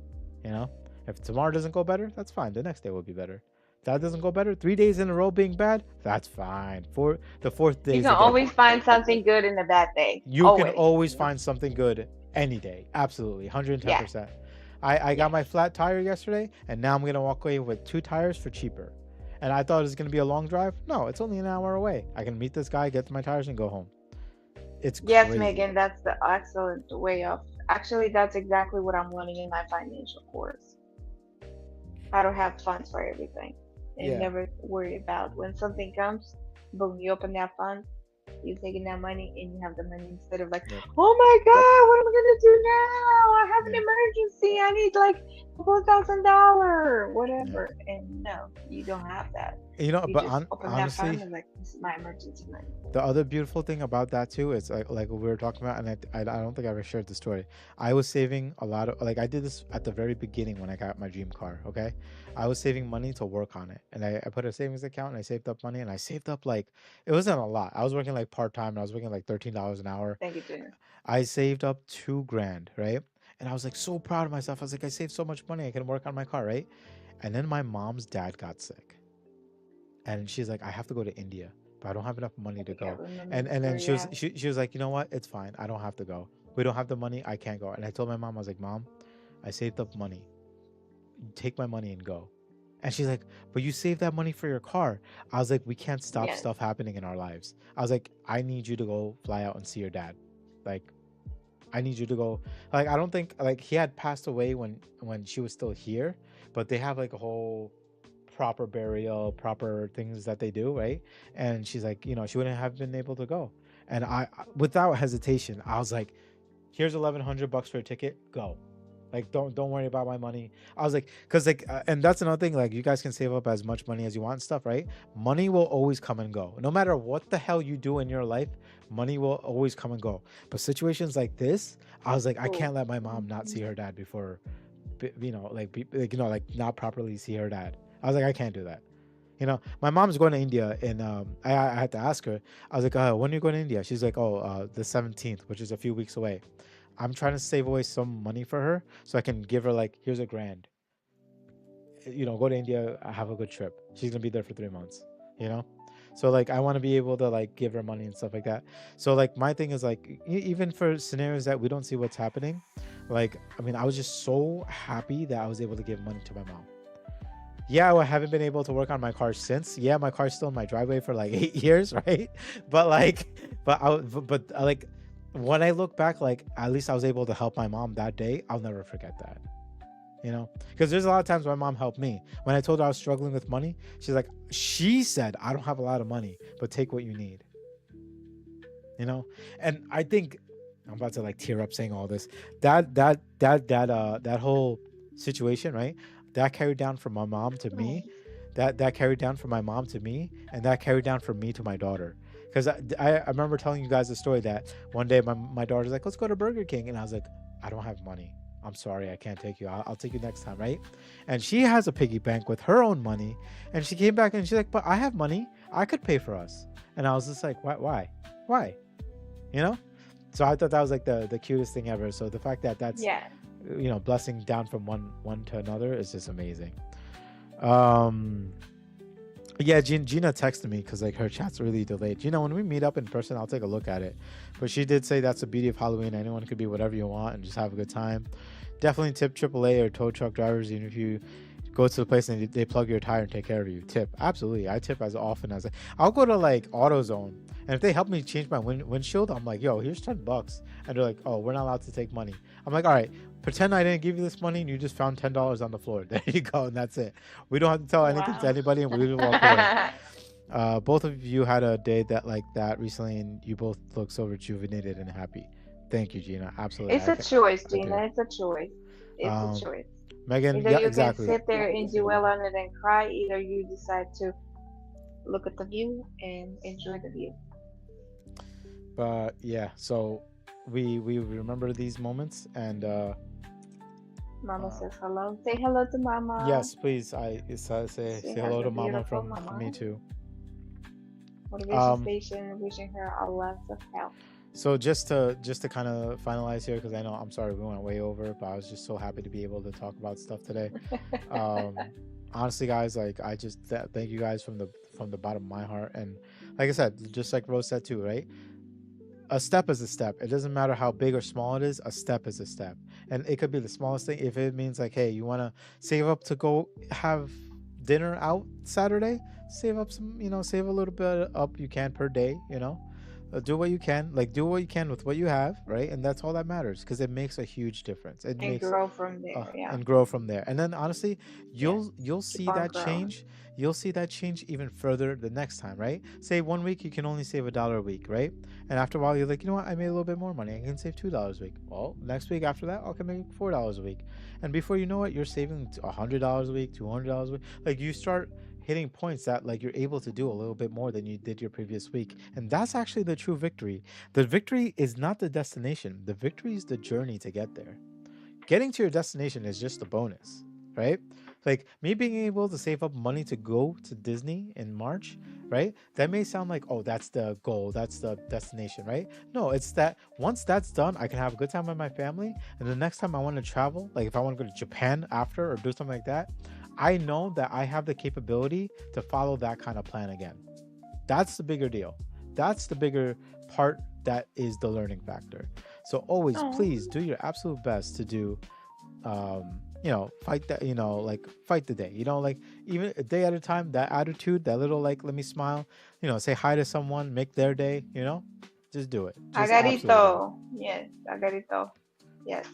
S1: If tomorrow doesn't go better, that's fine, the next day will be better. If that doesn't go better, 3 days in a row being bad, that's fine. For the fourth day
S2: You
S1: is
S2: can
S1: the day.
S2: always find something good in a bad day.
S1: You can always find something good any day. Absolutely, 110%. I got my flat tire yesterday, and now I'm gonna walk away with 2 tires for cheaper. And I thought it was gonna be a long drive. No, it's only an hour away. I can meet this guy, get my tires, and go home. It's
S2: Yes,
S1: crazy.
S2: Megan, that's the excellent way of. Actually, that's exactly what I'm learning in my financial course. How to have funds for everything and
S1: Yeah.
S2: never worry about when something comes, boom, you open that fund, you taking that money and you have the money instead of like,
S1: Yep.
S2: oh my god, what am I gonna do now? I have an
S1: Yeah.
S2: emergency. I need like $4,000,
S1: Yeah.
S2: whatever. And no, you don't have that. You
S1: But
S2: just open that fund
S1: honestly,
S2: and like, this is my emergency money.
S1: the other beautiful thing about that too is like we were talking about, and I don't think I ever shared the story. I was saving a lot of, like, I did this at the very beginning when I got my dream car. Okay, I was saving money to work on it, and I put a savings account and I saved up money, and I saved up like, it wasn't a lot. I was working like part time, and I was working like $13 an hour.
S2: Thank you, Gina.
S1: I saved up 2 grand, right? And I was like so proud of myself. I was like, I saved so much money. I can work on my car, right? And then my mom's dad got sick, and she's like, I have to go to India, but I don't have enough money
S2: I
S1: to
S2: think I
S1: go.
S2: remember
S1: And
S2: the
S1: then
S2: story. Yeah.
S1: she was like, you know what? It's fine. I don't have to go. We don't have the money. I can't go. And I told my mom, I was like, Mom, I saved up money. Take my money and go. And she's like, but you saved that money for your car. I was like, we can't stop
S2: Yes.
S1: stuff happening in our lives. I was like, I need you to go fly out and see your dad. Like, I need you to go. Like, I don't think, like, he had passed away when she was still here, but they have like a whole proper burial, proper things that they do, right? And she's like, she wouldn't have been able to go. And without hesitation, I was like, here's $1,100 for a ticket, go. Like, don't worry about my money. I was like, because like, and that's another thing, like, you guys can save up as much money as you want and stuff, right? Money will always come and go, no matter what the hell you do in your life. Money will always come and go. But situations like this, I was like, I
S2: Oh.
S1: can't let my mom not see her dad before, like not properly see her dad. I was like, I can't do that. My mom's going to India, and I had to ask her. I was like, when are you going to India? She's like, oh, the 17th, which is a few weeks away. I'm trying to save away some money for her so I can give her, like, here's $1,000. Go to India, have a good trip. She's gonna be there for 3 months. You know, so like I want to be able to like give her money and stuff like that. So like my thing is like even for scenarios that we don't see what's happening, like I mean I was just so happy that I was able to give money to my mom. Yeah, I haven't been able to work on my car since. Yeah, my car's still in my driveway for like 8 years, right? But like, like, when I look back, like at least I was able to help my mom that day. I'll never forget that. Because there's a lot of times my mom helped me. When I told her I was struggling with money, she said, I don't have a lot of money, but take what you need. And I think I'm about to like tear up saying all this. That whole situation, right? That carried down from my mom to me. That carried down from my mom to me, and that carried down from me to my daughter. Because I remember telling you guys the story that one day my daughter's like, let's go to Burger King, and I was like, I don't have money. I'm sorry, I can't take you. I'll take you next time, right? And she has a piggy bank with her own money, and she came back and she's like, but I have money. I could pay for us. And I was just like, why? You know? So I thought that was like the cutest thing ever. So the fact that that's
S2: Yeah.
S1: blessing down from one to another is just amazing. Yeah, Gina texted me because like her chat's really delayed. Gina, when we meet up in person, I'll take a look at it. But she did say that's the beauty of Halloween. Anyone could be whatever you want and just have a good time. Definitely tip AAA or tow truck drivers, even if you go to the place and they plug your tire and take care of you. Tip, absolutely. I tip as often as I'll go to like AutoZone, and if they help me change my windshield, I'm like, yo, here's $10. And they're like, oh, we're not allowed to take money. I'm like, all right, pretend I didn't give you this money and you just found $10 on the floor. There you go, and that's it. We don't have to tell anything to
S2: Wow.
S1: anybody, and we just walk away. Both of you had a day that like that recently, and you both look so rejuvenated and happy. Thank you, Gina. Absolutely.
S2: It's a choice,
S1: I do.
S2: Gina. It's a choice. It's a
S1: Um,
S2: choice.
S1: Megan,
S2: Either
S1: yeah,
S2: you can
S1: exactly.
S2: sit there and dwell on it and cry, either you decide to look at the view and enjoy the view.
S1: But yeah, so we remember these moments, and
S2: Mama says hello. Say hello to Mama.
S1: yes, please. Say
S2: She has
S1: hello
S2: a
S1: to Mama
S2: beautiful
S1: from
S2: mama.
S1: me too.
S2: Motivation Station, wishing her a lots of health.
S1: So just to kind of finalize here, because I know I'm sorry we went way over, but I was just so happy to be able to talk about stuff today. Honestly, guys, like I just thank you guys from the bottom of my heart, and like I said, just like Rose said too, right? A step is a step. It doesn't matter how big or small it is. A step is a step, and it could be the smallest thing. If it means like, hey, you want to save up to go have dinner out Saturday, save up some, save a little bit up you can per day, do what you can, like do what you can with what you have, right? And that's all that matters, because it makes a huge difference. It
S2: And
S1: makes
S2: grow from there. Yeah.
S1: and grow from there. And then honestly,
S2: Yes.
S1: you'll
S2: Keep
S1: see
S2: on
S1: that
S2: growing.
S1: change. You'll see that change even further the next time, right? Say 1 week you can only save $1 a week, right? And after a while you're like, you know what, I made a little bit more money, I can save $2 a week. Well, next week after that I can make $4 a week. And before you know it, you're saving $100 a week, $200 a week. Like you start hitting points that like you're able to do a little bit more than you did your previous week. And that's actually the true victory. The victory is not the destination, the victory is the journey to get there. Getting to your destination is just a bonus, right? Like me being able to save up money to go to Disney in March, right? That may sound like, oh, that's the goal, that's the destination, right? No, it's that once that's done, I can have a good time with my family. And the next time I want to travel, like if I want to go to Japan after or do something like that, I know that I have the capability to follow that kind of plan again. That's the bigger deal. That's the bigger part that is the learning factor. So always
S2: Oh,
S1: please do your absolute best to do fight that, like fight the day, like even a day at a time, that attitude, that little like let me smile, say hi to someone, make their day, just do it. Just absolutely do it.
S2: agarito. Yes, agarito. Yes,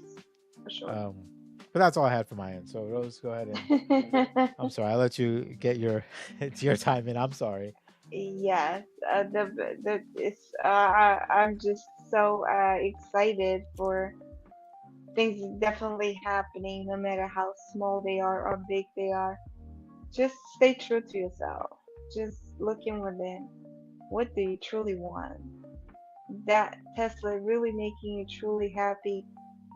S2: for sure.
S1: Um but that's all I had for my end. So Rose, go ahead and I'm sorry, I let you get your it's your time and I'm sorry.
S2: Yes, I'm just so excited for things definitely happening, no matter how small they are or big they are. Just stay true to yourself. Just looking within. What do you truly want? That Tesla really making you truly happy,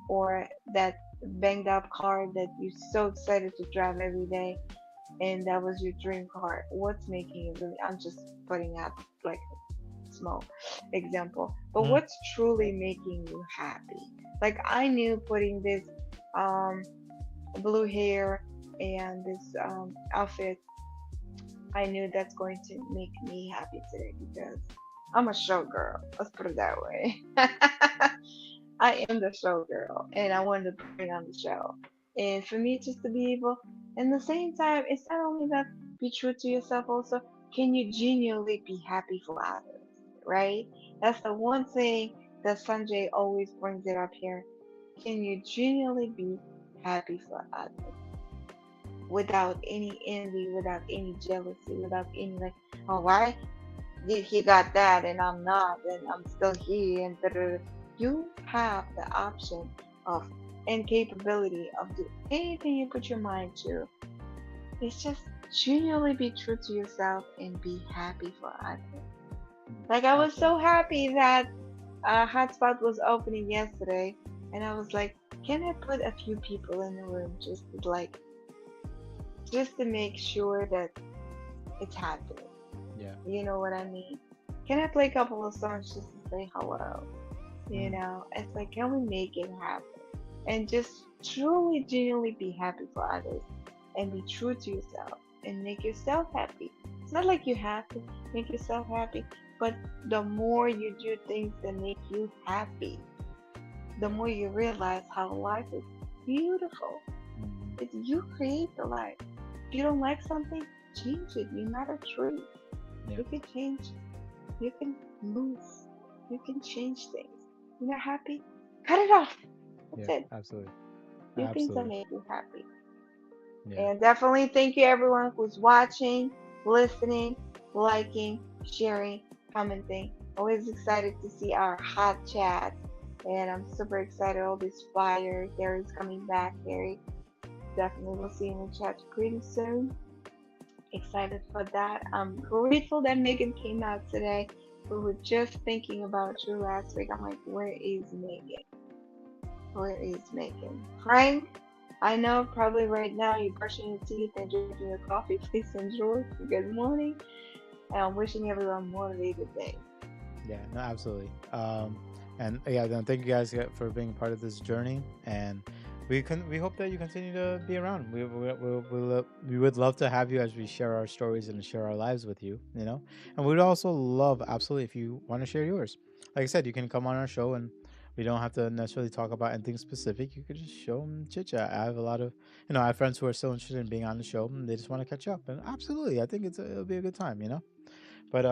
S2: or that banged up car that you're so excited to drive every day, and that was your dream car? What's making you really? I'm just putting out like a small example, but
S1: Mm,
S2: what's truly making you happy? Like I knew putting this um blue hair and this outfit, I knew that's going to make me happy today because I'm a showgirl. Let's put it that way. I am the showgirl, and I wanted to bring on the show. And for me, just to be able, and the same time, it's not only that, be true to yourself. Also, can you genuinely be happy for others? Right? That's the one thing that Sanjay always brings it up here. Can you genuinely be happy for others without any envy, without any jealousy, without any like, oh, why did he got that and I'm not, and I'm still here, and da-da-da. You have the option of and capability of do anything you put your mind to. It's just genuinely be true to yourself and be happy for others. Like I was
S1: absolutely.
S2: so happy that Hotspot was opening yesterday, and I was like, can I put a few people in the room just to make sure that it's happening?
S1: Yeah.
S2: You know what I mean? Can I play a couple of songs just to say hello? You
S1: Mm,
S2: know, it's like, can we make it happen? And just truly, genuinely be happy for others and be true to yourself and make yourself happy. It's not like you have to make yourself happy, but the more you do things that make you happy, the more you realize how life is beautiful.
S1: mm,
S2: It's you create the life. If you don't like something, change it. You're not a tree.
S1: yeah.
S2: You can change, you can move, you can change things. You're not happy? Cut it off. That's
S1: Yeah.
S2: it.
S1: Absolutely.
S2: Do things that
S1: Absolutely.
S2: make you happy.
S1: Yeah.
S2: And definitely thank you everyone who's watching, listening, liking, sharing, commenting. Always excited to see our hot chat. And I'm super excited. All these flyers. Gary's coming back. Gary, definitely will see you in the chat pretty soon. Excited for that. I'm grateful that Megan came out today. We were just thinking about you last week. I'm like, where is Megan? Where is Megan? Frank, I know probably right now you're brushing your teeth and drinking your coffee. Please enjoy. Good morning. And I'm wishing everyone a motivated day.
S1: Yeah, no, absolutely. And yeah, then thank you guys for being part of this journey, and we hope that you continue to be around. We would love to have you as we share our stories and share our lives with you, and we'd also love absolutely if you want to share yours. Like I said, you can come on our show, and we don't have to necessarily talk about anything specific. You could just show them chit chat. I have a lot of, I have friends who are still interested in being on the show, and they just want to catch up. And absolutely, I think it'll be a good time. But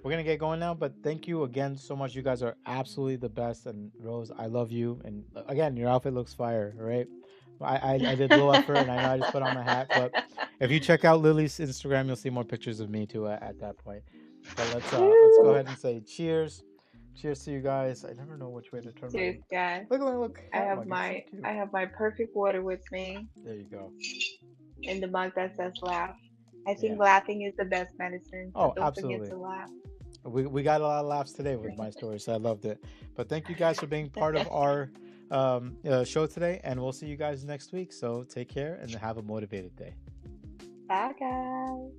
S1: we're gonna get going now, but thank you again so much. You guys are absolutely the best, and Rose, I love you. And again, your outfit looks fire, right? I did a little effort, and I know I just put on my hat, but if you check out Lily's Instagram, you'll see more pictures of me too at that point. But let's go
S2: Woo!
S1: ahead and say cheers, cheers to you guys. I never know which way to turn my
S2: Cheers, guys.
S1: look hat mug. It's so cute.
S2: I have my perfect water with me
S1: There you go.
S2: in the mug that says laugh. I
S1: Yeah.
S2: think laughing is the best medicine, so
S1: Oh,
S2: don't forget
S1: absolutely.
S2: to laugh.
S1: We got a lot of laughs today with my story, so I loved it. But thank you guys for being part of our show today, and we'll see you guys next week. So take care and have a motivated day.
S2: Bye, guys.